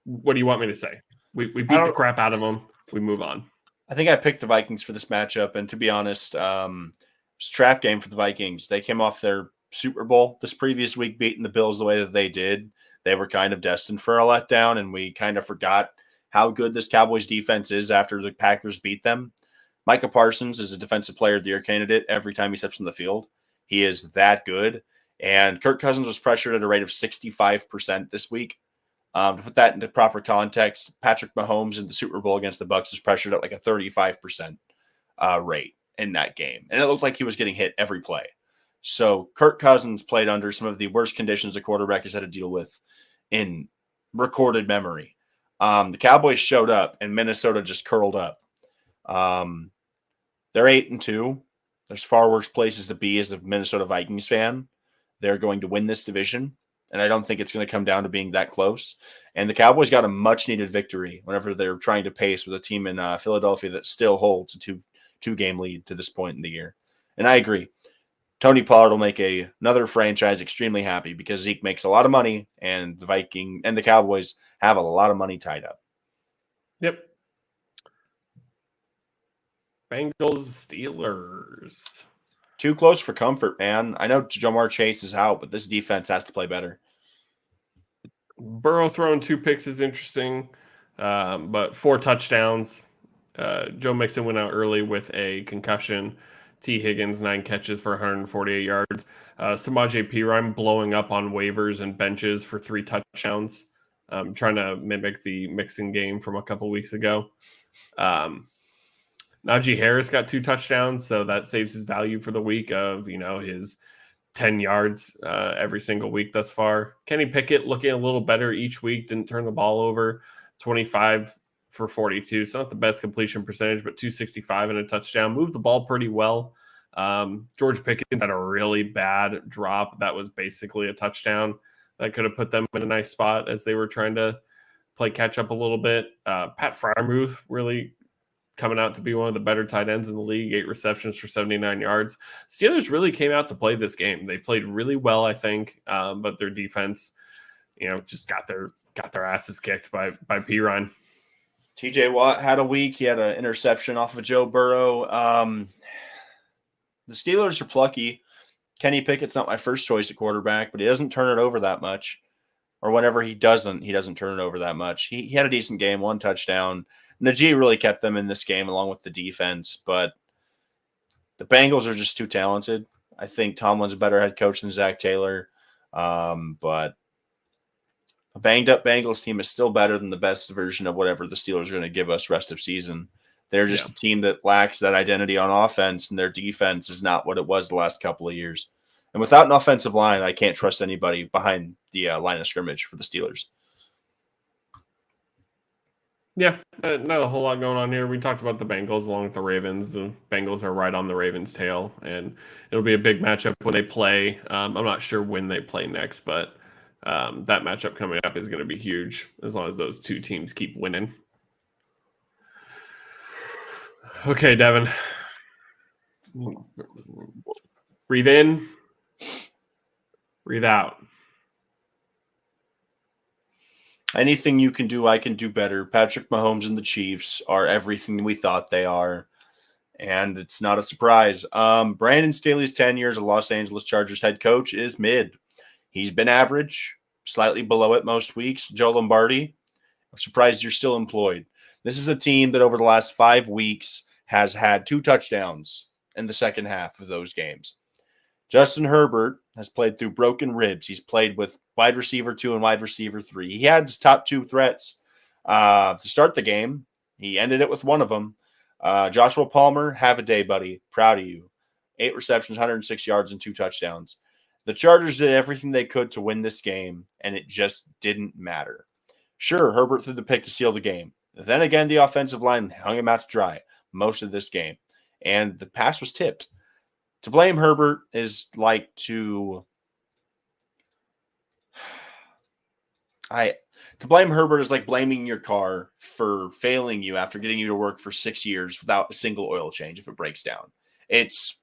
what do you want me to say? We beat the crap out of them. We move on. I think I picked the Vikings for this matchup, and to be honest, it's a trap game for the Vikings. They came off their Super Bowl this previous week, beating the Bills the way that they did. They were kind of destined for a letdown, and we kind of forgot how good this Cowboys defense is after the Packers beat them. Micah Parsons is a defensive player of the year candidate every time he steps on the field. He is that good. And Kirk Cousins was pressured at a rate of 65% this week. To put that into proper context, Patrick Mahomes in the Super Bowl against the Bucs was pressured at like a 35% rate in that game. And it looked like he was getting hit every play. So Kirk Cousins played under some of the worst conditions a quarterback has had to deal with in recorded memory. The Cowboys showed up and Minnesota just curled up. They're 8-2. There's far worse places to be as a Minnesota Vikings fan. They're going to win this division, and I don't think it's going to come down to being that close. And the Cowboys got a much-needed victory whenever they're trying to pace with a team in Philadelphia that still holds a two-game lead to this point in the year. And I agree. Tony Pollard will make another franchise extremely happy because Zeke makes a lot of money, and the Cowboys have a lot of money tied up. Yep. Bengals, Steelers. Too close for comfort, man. I know Jamar Chase is out, but this defense has to play better. Burrow throwing 2 picks is interesting, but 4 touchdowns. Joe Mixon went out early with a concussion. T. Higgins, 9 catches for 148 yards. Samaje Perine blowing up on waivers and benches for 3 touchdowns. Trying to mimic the Mixon game from a couple weeks ago. Najee Harris got 2 touchdowns, so that saves his value for the week of, his 10 yards every single week thus far. Kenny Pickett looking a little better each week, didn't turn the ball over, 25 for 42. It's not the best completion percentage, but 265 and a touchdown. Moved the ball pretty well. George Pickens had a really bad drop. That was basically a touchdown. That could have put them in a nice spot as they were trying to play catch up a little bit. Pat Freiermuth really coming out to be one of the better tight ends in the league, 8 receptions for 79 yards. Steelers really came out to play this game. They played really well, I think, but their defense, just got their asses kicked by Perine. TJ Watt had a week. He had an interception off of Joe Burrow. The Steelers are plucky. Kenny Pickett's not my first choice at quarterback, but he doesn't turn it over that much. Or whenever he doesn't turn it over that much. He had a decent game, 1 touchdown. Najee really kept them in this game along with the defense, but the Bengals are just too talented. I think Tomlin's a better head coach than Zach Taylor, but a banged-up Bengals team is still better than the best version of whatever the Steelers are going to give us rest of season. They're just a team that lacks that identity on offense, and their defense is not what it was the last couple of years. And without an offensive line, I can't trust anybody behind the line of scrimmage for the Steelers. Yeah, not a whole lot going on here. We talked about the Bengals along with the Ravens. The Bengals are right on the Ravens' tail, and it'll be a big matchup when they play. I'm not sure when they play next, but that matchup coming up is going to be huge as long as those 2 teams keep winning. Okay, Devin. Breathe in. Breathe out. Anything you can do, I can do better. Patrick Mahomes and the Chiefs are everything we thought they are, and it's not a surprise. Brandon Staley's 10 years as Los Angeles Chargers head coach is mid. He's been average, slightly below it most weeks. Joe Lombardi, I'm surprised you're still employed. This is a team that over the last 5 weeks has had 2 touchdowns in the second half of those games. Justin Herbert has played through broken ribs. He's played with wide receiver 2 and wide receiver 3. He had his top 2 threats to start the game. He ended it with one of them. Joshua Palmer, have a day, buddy. Proud of you. 8 receptions, 106 yards, and 2 touchdowns. The Chargers did everything they could to win this game, and it just didn't matter. Sure, Herbert threw the pick to seal the game. Then again, the offensive line hung him out to dry most of this game, and the pass was tipped. To blame Herbert is like to blame Herbert is like blaming your car for failing you after getting you to work for 6 years without a single oil change if it breaks down. It's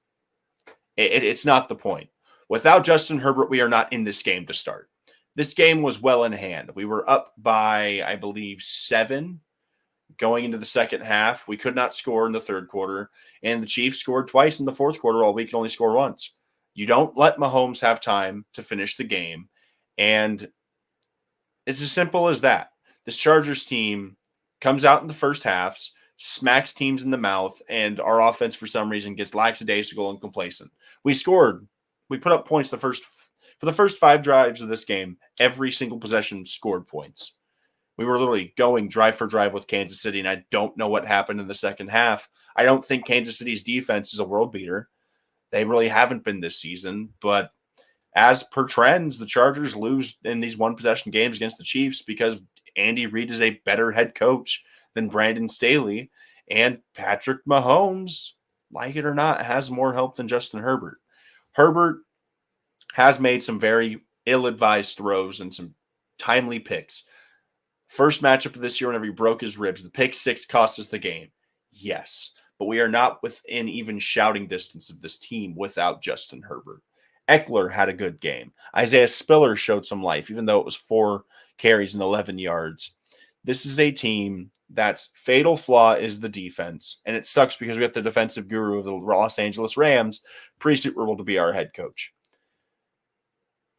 not the point. Without Justin Herbert, we are not in this game to start. This game was well in hand. We were up by, I believe, 7 going into the second half. We could not score in the third quarter, and the Chiefs scored twice in the fourth quarter, while we could only score once. You don't let Mahomes have time to finish the game, and it's as simple as that. This Chargers team comes out in the first halves, smacks teams in the mouth, and our offense, for some reason, gets lackadaisical and complacent. We scored. We put up points for the first 5 drives of this game. Every single possession scored points. We were literally going drive for drive with Kansas City, and I don't know what happened in the second half. I don't think Kansas City's defense is a world beater. They really haven't been this season, but as per trends, the Chargers lose in these one-possession games against the Chiefs because Andy Reid is a better head coach than Brandon Staley, and Patrick Mahomes, like it or not, has more help than Justin Herbert. Herbert has made some very ill-advised throws and some timely picks. First matchup of this year, whenever he broke his ribs, the pick 6 cost us the game. Yes, but we are not within even shouting distance of this team without Justin Herbert. Eckler had a good game. Isaiah Spiller showed some life, even though it was 4 carries and 11 yards. This is a team that's fatal flaw is the defense, and it sucks because we have the defensive guru of the Los Angeles Rams pre-Super Bowl to be our head coach.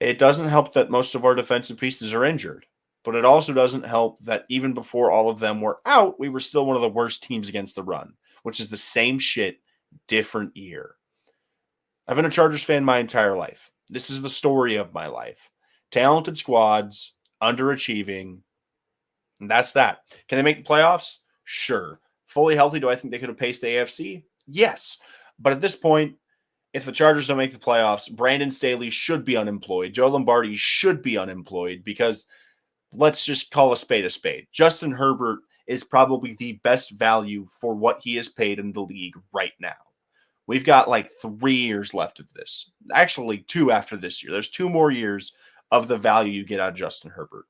It doesn't help that most of our defensive pieces are injured. But it also doesn't help that even before all of them were out, we were still one of the worst teams against the run, which is the same shit, different year. I've been a Chargers fan my entire life. This is the story of my life. Talented squads, underachieving, and that's that. Can they make the playoffs? Sure. Fully healthy, do I think they could have paced the AFC? Yes. But at this point, if the Chargers don't make the playoffs, Brandon Staley should be unemployed. Joe Lombardi should be unemployed because let's just call a spade a spade. Justin Herbert is probably the best value for what he is paid in the league right now. We've got like 3 years left of this. Actually, 2 after this year. There's 2 more years of the value you get out of Justin Herbert.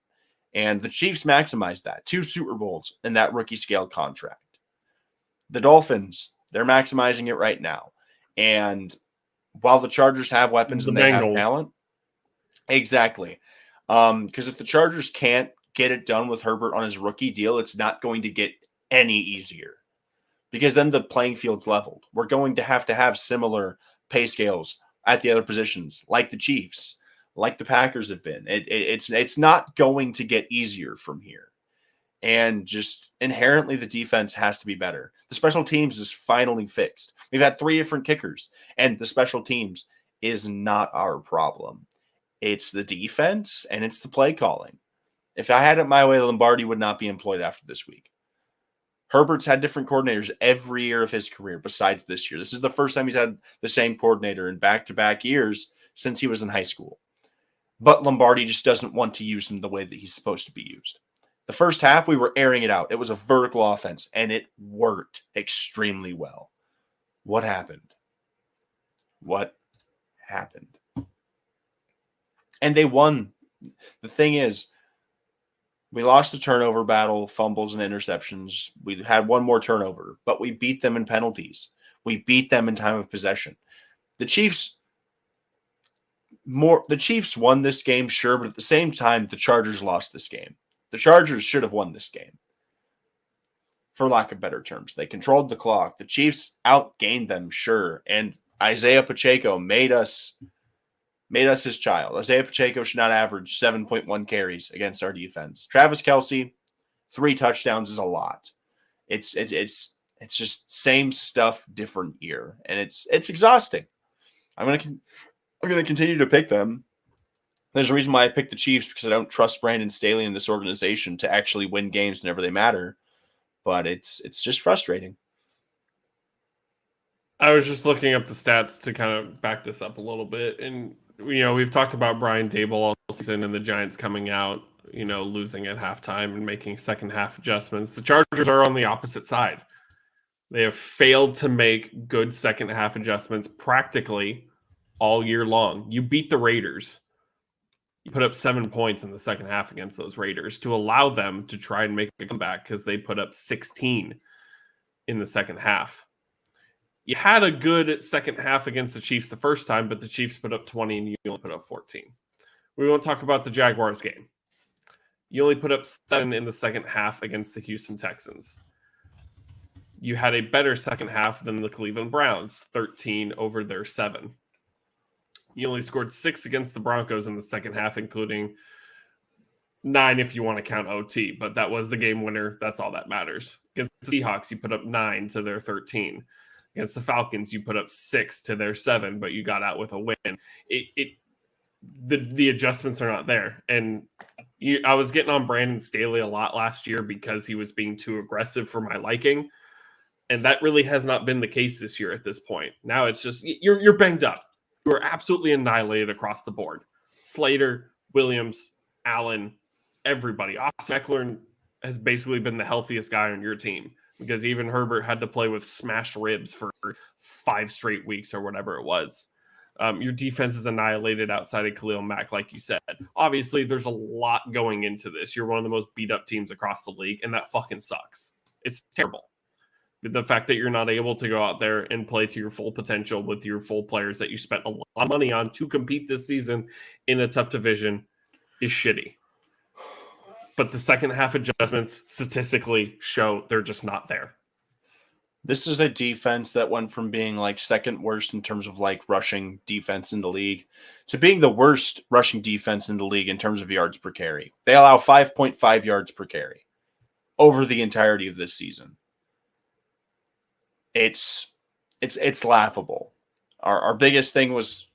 And the Chiefs maximize that. 2 Super Bowls in that rookie scale contract. The Dolphins, they're maximizing it right now. And while the Chargers have weapons and they have talent, exactly. Because if the Chargers can't get it done with Herbert on his rookie deal, it's not going to get any easier. Because then the playing field's leveled. We're going to have similar pay scales at the other positions, like the Chiefs, like the Packers have been. It's not going to get easier from here. And just inherently, the defense has to be better. The special teams is finally fixed. We've had 3 different kickers, and the special teams is not our problem. It's the defense, and it's the play calling. If I had it my way, Lombardi would not be employed after this week. Herbert's had different coordinators every year of his career besides this year. This is the first time he's had the same coordinator in back-to-back years since he was in high school. But Lombardi just doesn't want to use him the way that he's supposed to be used. The first half, we were airing it out. It was a vertical offense, and it worked extremely well. What happened? What happened? And they won. The thing is, we lost the turnover battle, fumbles and interceptions. We had 1 more turnover, but we beat them in penalties. We beat them in time of possession. The Chiefs won this game, sure, but at the same time, the Chargers lost this game. The Chargers should have won this game, for lack of better terms. They controlled the clock. The Chiefs outgained them, sure. And Isaiah Pacheco made us his child. Isaiah Pacheco should not average 7.1 carries against our defense. Travis Kelce, 3 touchdowns is a lot. It's just same stuff, different year, and it's exhausting. I'm gonna continue to pick them. There's a reason why I picked the Chiefs, because I don't trust Brandon Staley in this organization to actually win games whenever they matter. But it's just frustrating. I was just looking up the stats to kind of back this up a little bit, and we've talked about Brian Dable all season and the Giants coming out, losing at halftime and making second half adjustments. The Chargers are on the opposite side. They have failed to make good second half adjustments practically all year long. You beat the Raiders. You put up 7 points in the second half against those Raiders to allow them to try and make a comeback, because they put up 16 in the second half. You had a good second half against the Chiefs the first time, but the Chiefs put up 20 and you only put up 14. We won't talk about the Jaguars game. You only put up 7 in the second half against the Houston Texans. You had a better second half than the Cleveland Browns, 13 over their 7. You only scored 6 against the Broncos in the second half, including 9 if you want to count OT, but that was the game winner. That's all that matters. Against the Seahawks, you put up 9 to their 13. Against the Falcons, you put up 6 to their 7, but you got out with a win. The adjustments are not there. And I was getting on Brandon Staley a lot last year because he was being too aggressive for my liking. And that really has not been the case this year at this point. Now it's just, you're banged up. You are absolutely annihilated across the board. Slater, Williams, Allen, everybody. Austin Eckler has basically been the healthiest guy on your team, because even Herbert had to play with smashed ribs for 5 straight weeks or whatever it was. Your defense is annihilated outside of Khalil Mack, like you said. Obviously, there's a lot going into this. You're one of the most beat-up teams across the league, and that fucking sucks. It's terrible. The fact that you're not able to go out there and play to your full potential with your full players that you spent a lot of money on to compete this season in a tough division is shitty. But the second half adjustments statistically show they're just not there. This is a defense that went from being like second worst in terms of like rushing defense in the league to being the worst rushing defense in the league in terms of yards per carry. They allow 5.5 yards per carry over the entirety of this season. It's laughable. Our biggest thing was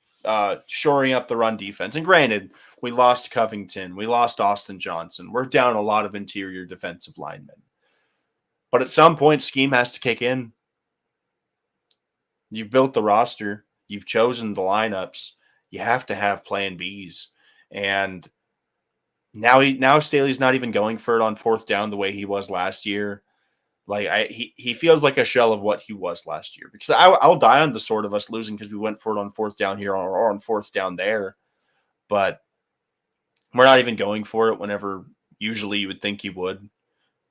shoring up the run defense. And granted, we lost Covington. We lost Austin Johnson. We're down a lot of interior defensive linemen. But at some point, scheme has to kick in. You've built the roster. You've chosen the lineups. You have to have plan Bs. And now Staley's not even going for it on 4th down the way he was last year. Like he feels like a shell of what he was last year. Because I'll die on the sword of us losing because we went for it on 4th down here or on 4th down there. But we're not even going for it whenever usually you would think you would.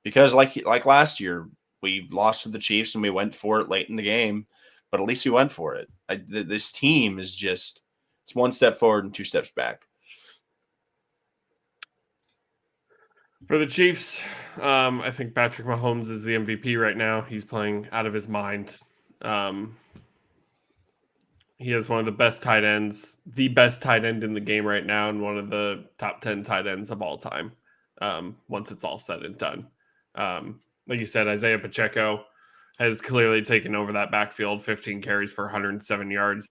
Because like last year, we lost to the Chiefs and we went for it late in the game. But at least we went for it. This team is just, it's 1 step forward and 2 steps back. For the Chiefs, I think Patrick Mahomes is the MVP right now. He's playing out of his mind. He has one of the best tight ends, the best tight end in the game right now, and one of the top 10 tight ends of all time, once it's all said and done. Like you said, Isaiah Pacheco has clearly taken over that backfield, 15 carries for 107 yards,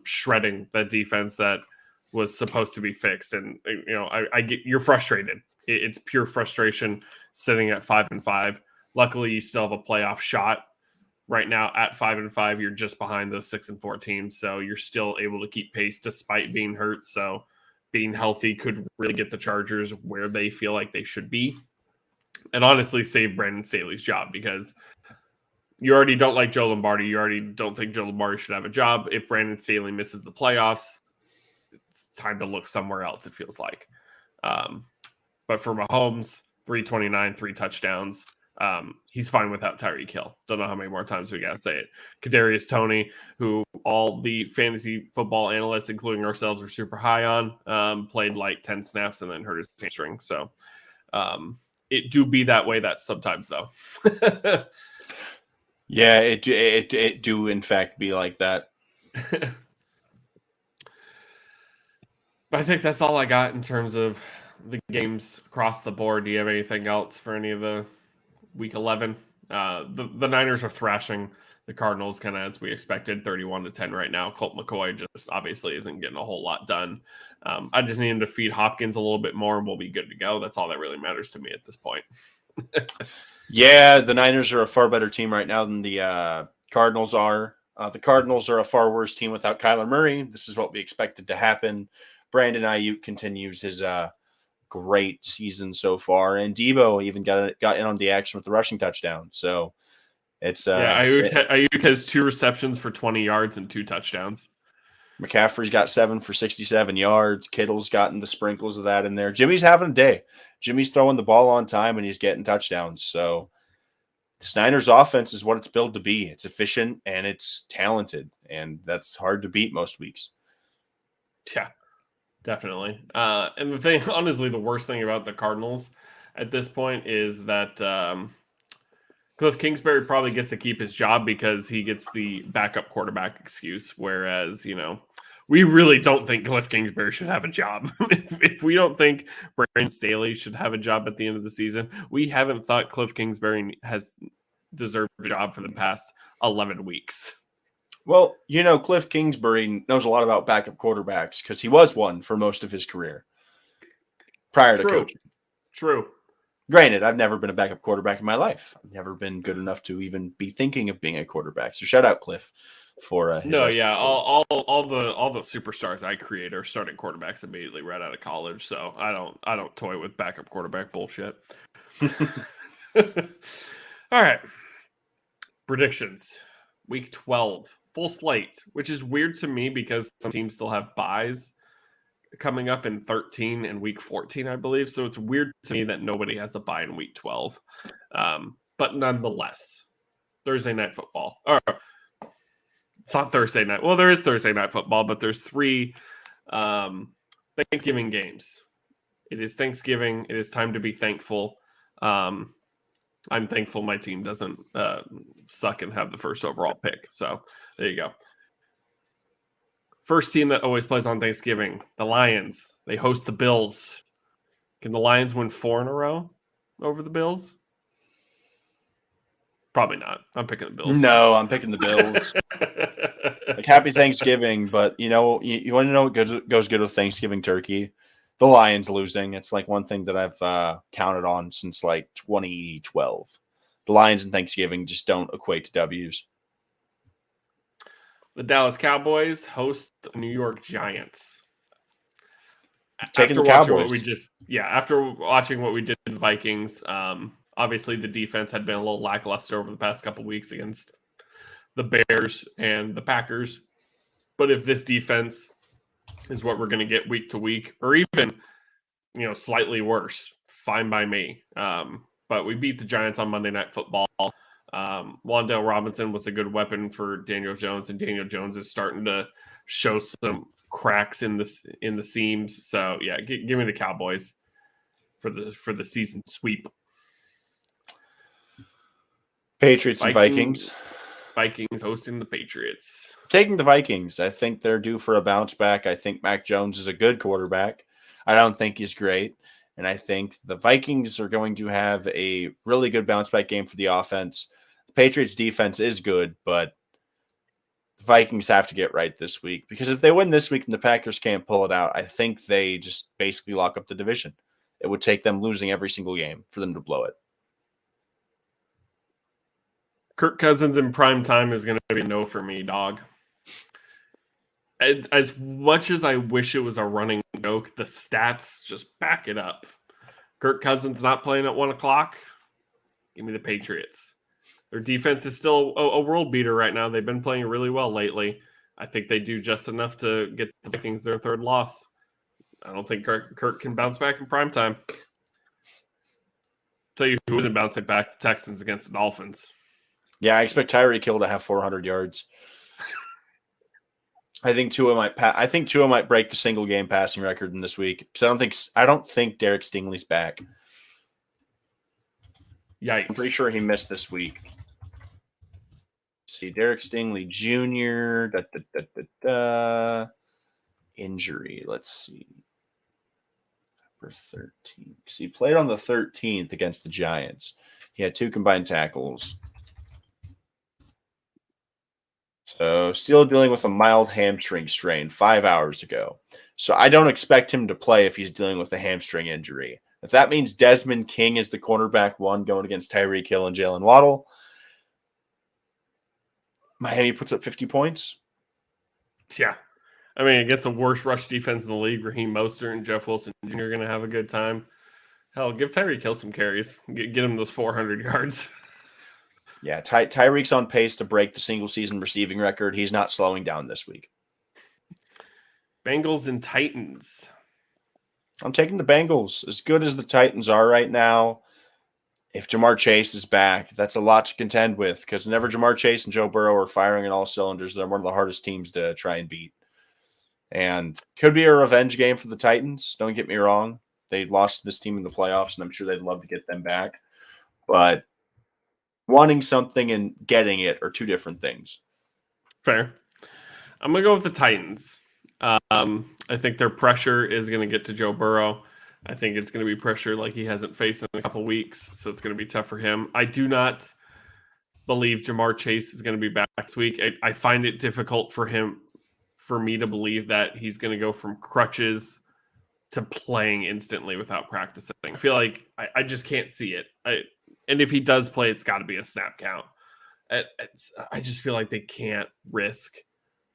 shredding that defense that was supposed to be fixed. And, I get, you're frustrated. It's pure frustration sitting at 5-5. Luckily, you still have a playoff shot. Right now at 5-5, you're just behind those 6-4 teams. So you're still able to keep pace despite being hurt. So being healthy could really get the Chargers where they feel like they should be. And honestly, save Brandon Staley's job, because you already don't like Joe Lombardi. You already don't think Joe Lombardi should have a job. If Brandon Staley misses the playoffs, it's time to look somewhere else, it feels like. But for Mahomes, 329, 3 touchdowns. He's fine without Tyreek Hill. Don't know how many more times we got to say it. Kadarius Toney, who all the fantasy football analysts, including ourselves, were super high on, played like 10 snaps and then hurt his hamstring. So It do be that way that sometimes though. Yeah, it do in fact be like that. I think that's all I got in terms of the games across the board. Do you have anything else for any of the week 11? The Niners are thrashing the Cardinals kind of as we expected, 31-10 right now. Colt McCoy just obviously isn't getting a whole lot done. I just need him to feed Hopkins a little bit more and we'll be good to go. That's all that really matters to me at this point. Yeah, the Niners are a far better team right now than the Cardinals are. The Cardinals are a far worse team without Kyler Murray. This is what we expected to happen. Brandon Ayuk continues his great season so far, and Debo even got in on the action with the rushing touchdown. So it's Ayuk has 2 receptions for 20 yards and 2 touchdowns. McCaffrey's got 7 for 67 yards. Kittle's gotten the sprinkles of that in there. Jimmy's having a day. Jimmy's throwing the ball on time and he's getting touchdowns. So the Niners offense is what it's built to be. It's efficient and it's talented, and that's hard to beat most weeks. Yeah, definitely. And the thing, honestly, the worst thing about the Cardinals at this point is that Cliff Kingsbury probably gets to keep his job because he gets the backup quarterback excuse. Whereas, we really don't think Cliff Kingsbury should have a job. if we don't think Brandon Staley should have a job at the end of the season, we haven't thought Cliff Kingsbury has deserved a job for the past 11 weeks. Well, Cliff Kingsbury knows a lot about backup quarterbacks because he was one for most of his career prior to coaching. True. Granted, I've never been a backup quarterback in my life. I've never been good enough to even be thinking of being a quarterback. So shout out Cliff for his all the superstars I create are starting quarterbacks immediately right out of college. So I don't toy with backup quarterback bullshit. All right. Predictions. Week 12. Full slate, which is weird to me because some teams still have buys coming up in 13 and week 14, I believe. So it's weird to me that nobody has a buy in week 12. But nonetheless, Thursday night football. It's not Thursday night. Well, there is Thursday night football, but there's 3 Thanksgiving games. It is Thanksgiving. It is time to be thankful. I'm thankful my team doesn't suck and have the first overall pick. So there you go. First team that always plays on Thanksgiving, the Lions. They host the Bills. Can the Lions win 4 in a row over the Bills? Probably not. I'm picking the Bills. No, I'm picking the Bills. Like, happy Thanksgiving, but you want to know what goes good with Thanksgiving turkey? The Lions losing. It's like one thing that I've counted on since like 2012. The Lions and Thanksgiving just don't equate to W's. The Dallas Cowboys host the New York Giants. Taking the Cowboys. After watching what we did to the Vikings, obviously the defense had been a little lackluster over the past couple weeks against the Bears and the Packers. But if this defense is what we're going to get week to week, or even, slightly worse, fine by me. But we beat the Giants on Monday Night Football. Wan'Dale Robinson was a good weapon for Daniel Jones, and Daniel Jones is starting to show some cracks in the seams. So yeah, give me the Cowboys for the season sweep. Patriots and Vikings. Vikings hosting the Patriots. Taking the Vikings. I think they're due for a bounce back. I think Mac Jones is a good quarterback. I don't think he's great. And I think the Vikings are going to have a really good bounce back game for the offense. The Patriots defense is good, but the Vikings have to get right this week, because if they win this week and the Packers can't pull it out, I think they just basically lock up the division. It would take them losing every single game for them to blow it. Kirk Cousins in prime time is going to be a no for me, dog. As much as I wish it was a running joke, the stats just back it up. Kirk Cousins not playing at 1 o'clock. Give me the Patriots. Their defense is still a world beater right now. They've been playing really well lately. I think they do just enough to get the Vikings their 3rd loss. I don't think Kirk can bounce back in prime time. Tell you who isn't bouncing back: the Texans against the Dolphins. Yeah, I expect Tyreek Hill to have 400 yards. I think Tua might break the single game passing record in this week, because I don't think Derek Stingley's back. I'm pretty Yikes. sure he missed this week. See, Derek Stingley Jr. Injury. Let's see. For 13th. He played on the 13th against the Giants. He had 2 combined tackles. So still dealing with a mild hamstring strain 5 hours ago. So I don't expect him to play if he's dealing with a hamstring injury. If that means Desmond King is the cornerback 1 going against Tyreek Hill and Jalen Waddle, Miami puts up 50 points. Yeah. I mean, against the worst rush defense in the league, Raheem Mostert and Jeff Wilson Jr. are going to have a good time. Hell, give Tyreek Hill some carries. Get him those 400 yards. Yeah, Tyreek's on pace to break the single-season receiving record. He's not slowing down this week. Bengals and Titans. I'm taking the Bengals. As good as the Titans are right now, if Jamar Chase is back, that's a lot to contend with because whenever Jamar Chase and Joe Burrow are firing on all cylinders, they're one of the hardest teams to try and beat. And could be a revenge game for the Titans. Don't get me wrong. They lost this team in the playoffs, and I'm sure they'd love to get them back. But wanting something and getting it are 2 different things. Fair. I'm going to go with the Titans. I think their pressure is going to get to Joe Burrow. I think it's going to be pressure like he hasn't faced in a couple weeks, so it's going to be tough for him. I do not believe Jamar Chase is going to be back next week. I find it difficult for me to believe that he's going to go from crutches to playing instantly without practicing. I feel like I just can't see it. And if he does play, it's got to be a snap count. I just feel like they can't risk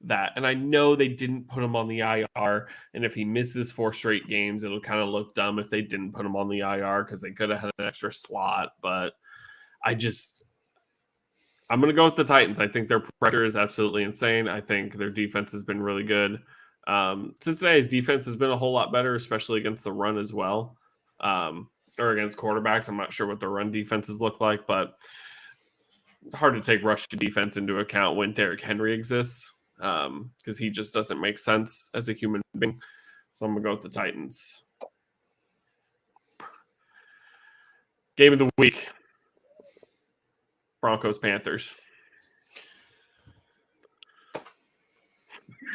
that. And I know they didn't put him on the IR. And if he misses 4 straight games, it'll kind of look dumb if they didn't put him on the IR because they could have had an extra slot. But I'm going to go with the Titans. I think their pressure is absolutely insane. I think their defense has been really good. Cincinnati's defense has been a whole lot better, especially against the run as well, or against quarterbacks. I'm not sure what their run defenses look like, but hard to take rush defense into account when Derrick Henry exists because he just doesn't make sense as a human being. So I'm going to go with the Titans. Game of the week. Broncos, Panthers.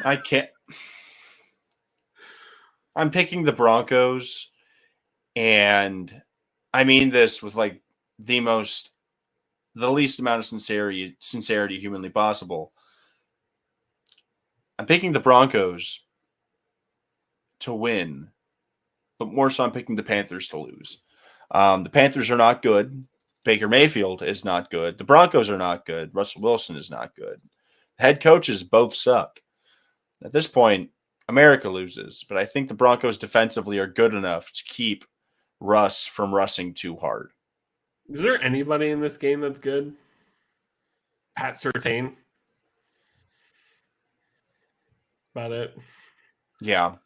I can't. I'm picking the Broncos, and I mean this with like the least amount of sincerity humanly possible. I'm picking the Broncos to win, but more so I'm picking the Panthers to lose. The Panthers are not good. Baker Mayfield is not good. The Broncos are not good. Russell Wilson is not good. The head coaches both suck. At this point, America loses, but I think the Broncos defensively are good enough to keep Russ from rushing too hard. Is there anybody in this game that's good? Pat Surtain. About it. Yeah.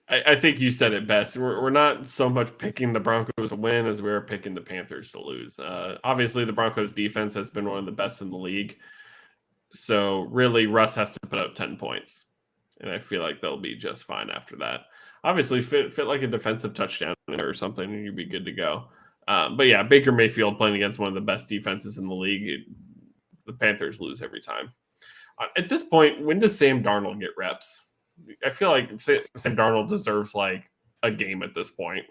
I think you said it best. We're not so much picking the Broncos to win as we're picking the Panthers to lose. Obviously, the Broncos defense has been one of the best in the league. So really, Russ has to put up 10 points. And I feel like they'll be just fine after that. Obviously, fit like a defensive touchdown or something, and you'd be good to go. But yeah, Baker Mayfield playing against one of the best defenses in the league, the Panthers lose every time. At this point, when does Sam Darnold get reps? I feel like Sam Darnold deserves like a game at this point.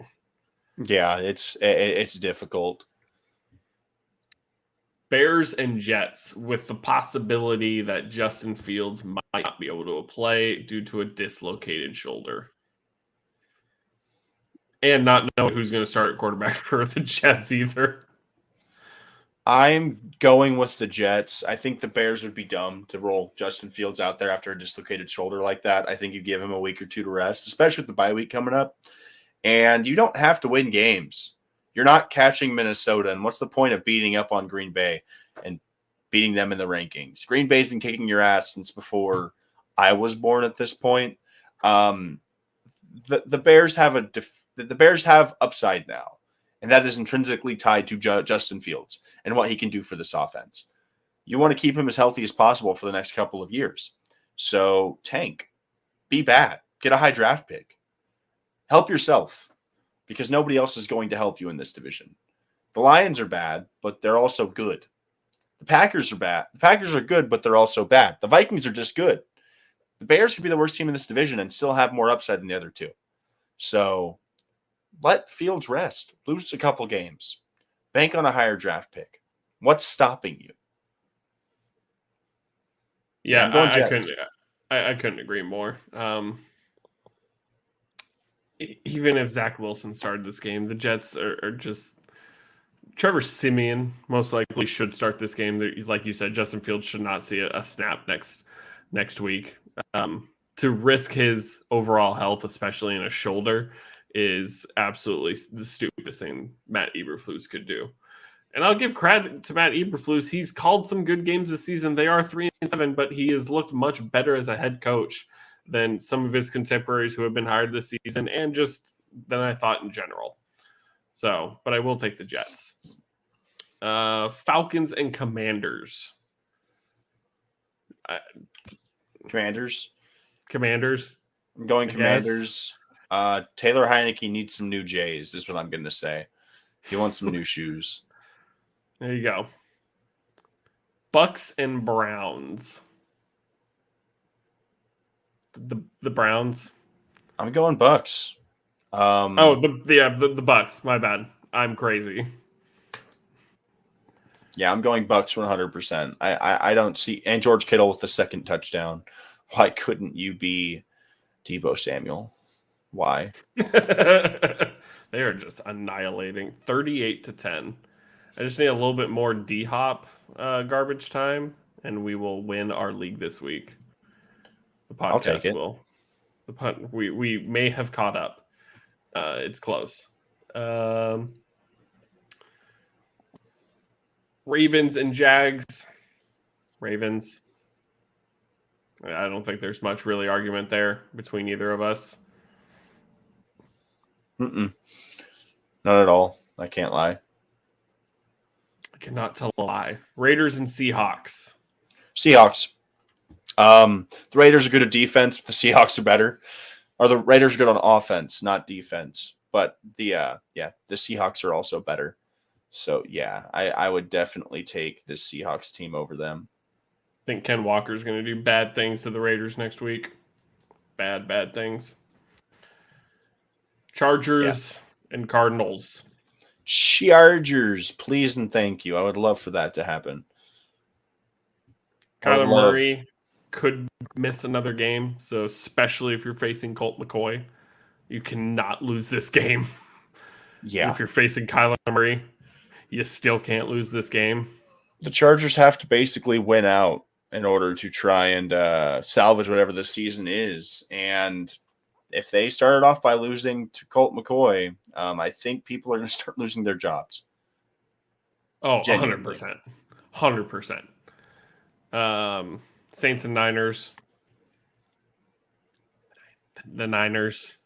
Yeah, it's difficult. Bears and Jets with the possibility that Justin Fields might not be able to play due to a dislocated shoulder. And not knowing who's going to start at quarterback for the Jets either. I'm going with the Jets. I think the Bears would be dumb to roll Justin Fields out there after a dislocated shoulder like that. I think you give him a week or 2 to rest, especially with the bye week coming up. And you don't have to win games. You're not catching Minnesota. And what's the point of beating up on Green Bay and beating them in the rankings? Green Bay's been kicking your ass since before I was born at this point. The Bears have the Bears have upside now. And that is intrinsically tied to Justin Fields and what he can do for this offense. You want to keep him as healthy as possible for the next couple of years. So tank, be bad, get a high draft pick, help yourself because nobody else is going to help you in this division. The Lions are bad, but they're also good. The Packers are bad. The Packers are good, but they're also bad. The Vikings are just good. The Bears could be the worst team in this division and still have more upside than the other two. So let Fields rest. Lose a couple games. Bank on a higher draft pick. What's stopping you? Yeah, I'm going I Jets. couldn't agree more. Even if Zach Wilson started this game, the Jets are just Trevor Siemian most likely should start this game. Like you said, Justin Fields should not see a snap next week. To risk his overall health, especially in a shoulder, is absolutely the stupidest thing Matt Eberflus could do. And I'll give credit to Matt Eberflus. He's called some good games this season. They are 3-7, but he has looked much better as a head coach than some of his contemporaries who have been hired this season, and just than I thought in general. So, but I will take the Jets. Falcons and Commanders. Commanders. I'm going Commanders. Taylor Heineke needs some new J's, is what I'm going to say. He wants some new shoes. There you go. Bucks and Browns. The Browns. I'm going Bucks. The Bucks. My bad. I'm crazy. Yeah, I'm going Bucks 100%. I don't see, and George Kittle with the second touchdown. Why couldn't you be Deebo Samuel? Why? They are just annihilating 38-10. I just need a little bit more D-Hop garbage time, and we will win our league this week. The podcast I'll take it. will. We may have caught up. It's close. Ravens and Jags. Ravens. I don't think there's much really argument there between either of us. Not at all. I can't lie. I cannot tell a lie. Raiders and Seahawks. Seahawks. The Raiders are good at defense, but the Seahawks are better. Or the Raiders are good on offense, not defense. But the Seahawks are also better. So yeah, I would definitely take the Seahawks team over them. I think Ken Walker's going to do bad things to the Raiders next week. Bad things. Chargers and Cardinals. Chargers, please and thank you. I would love for that to happen. Kyler Murray could miss another game, so especially if you're facing Colt McCoy, you cannot lose this game. Yeah. If you're facing Kyler Murray, you still can't lose this game. The Chargers have to basically win out in order to try and salvage whatever the season is. And if they started off by losing to Colt McCoy, I think people are going to start losing their jobs. Oh, 100%. 100%. Saints and Niners. The Niners,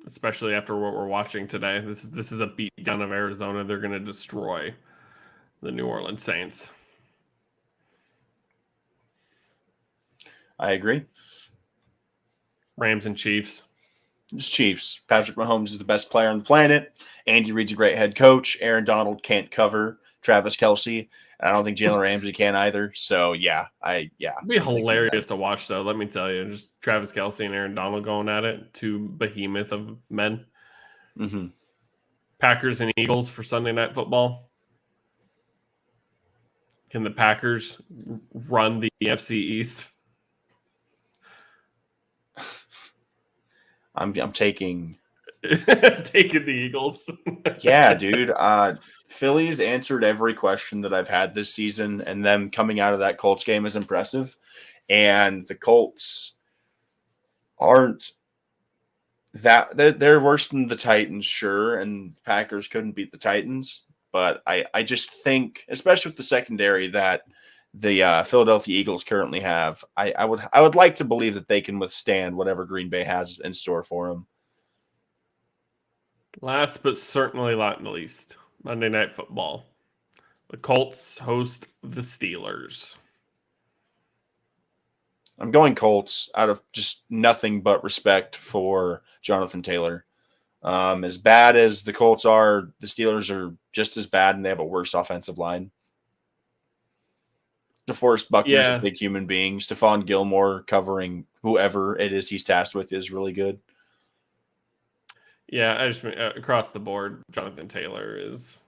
especially after what we're watching today. This is a beatdown of Arizona. They're going to destroy the New Orleans Saints. I agree. Rams and Chiefs. It's Chiefs. Patrick Mahomes is the best player on the planet. Andy Reid's a great head coach. Aaron Donald can't cover Travis Kelce. I don't think Jalen Ramsey can either. So, yeah. It'd be hilarious to watch, though. Let me tell you. Just Travis Kelce and Aaron Donald going at it. Two behemoth of men. Mm-hmm. Packers and Eagles for Sunday Night Football. Can the Packers run the NFC East? I'm taking the Eagles. Yeah, dude. Phillies answered every question that I've had this season, and them coming out of that Colts game is impressive. And the Colts aren't that they're worse than the Titans, sure, and the Packers couldn't beat the Titans. But I just think, especially with the secondary that the Philadelphia Eagles currently have, I would like to believe that they can withstand whatever Green Bay has in store for them. Last but certainly not least, Monday Night Football. The Colts host the Steelers. I'm going Colts out of just nothing but respect for Jonathan Taylor. As bad as the Colts are, the Steelers are just as bad, and they have a worse offensive line. DeForest Buckner's a big human being. Stephon Gilmore covering whoever it is he's tasked with is really good. Yeah, I just mean, across the board, Jonathan Taylor is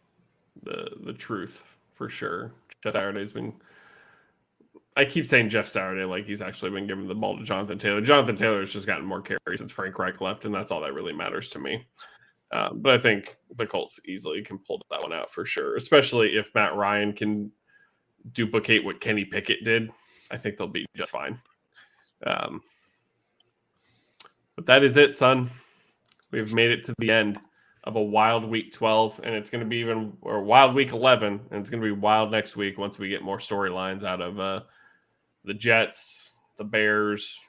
the truth for sure. Jeff Saturday's been. I keep saying Jeff Saturday like he's actually been giving the ball to Jonathan Taylor. Jonathan Taylor has just gotten more carries since Frank Reich left, and that's all that really matters to me. But I think the Colts easily can pull that one out for sure, especially if Matt Ryan can duplicate what Kenny Pickett did. I think they'll be just fine. But that is it, son. We've made it to the end of a wild week 12, and it's going to be or wild week 11, and it's going to be wild next week once we get more storylines out of the Jets, the Bears,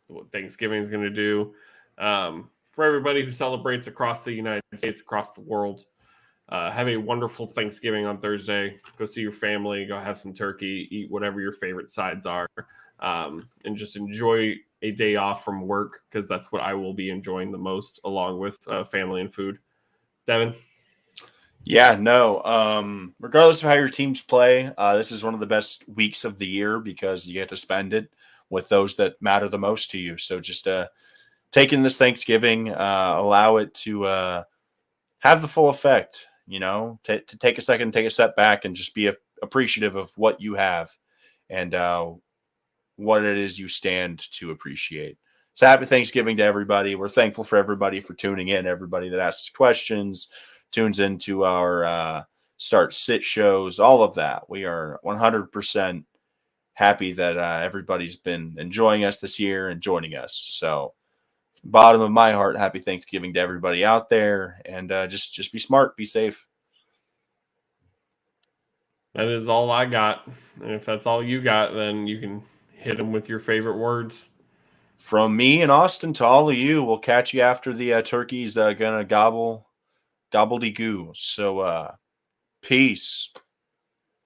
what Thanksgiving is going to do. For everybody who celebrates across the United States, across the world, have a wonderful Thanksgiving on Thursday. Go see your family, go have some turkey, eat whatever your favorite sides are, and just enjoy a day off from work, because that's what I will be enjoying the most, along with family and food. Devin? Yeah, no. Regardless of how your teams play, this is one of the best weeks of the year because you get to spend it with those that matter the most to you. So just taking this Thanksgiving, allow it to have the full effect, to take a second, take a step back, and just be appreciative of what you have and what it is you stand to appreciate. So happy Thanksgiving to everybody. We're thankful for everybody for tuning in, everybody that asks questions, tunes into our start sit shows, all of that. We are 100% happy that everybody's been enjoying us this year and joining us. So bottom of my heart, happy Thanksgiving to everybody out there, and just be smart, be safe. That is all I got. And if that's all you got, then you can hit them with your favorite words. From me and Austin to all of you, we'll catch you after the turkey's gonna gobble gobbledygoo. So peace.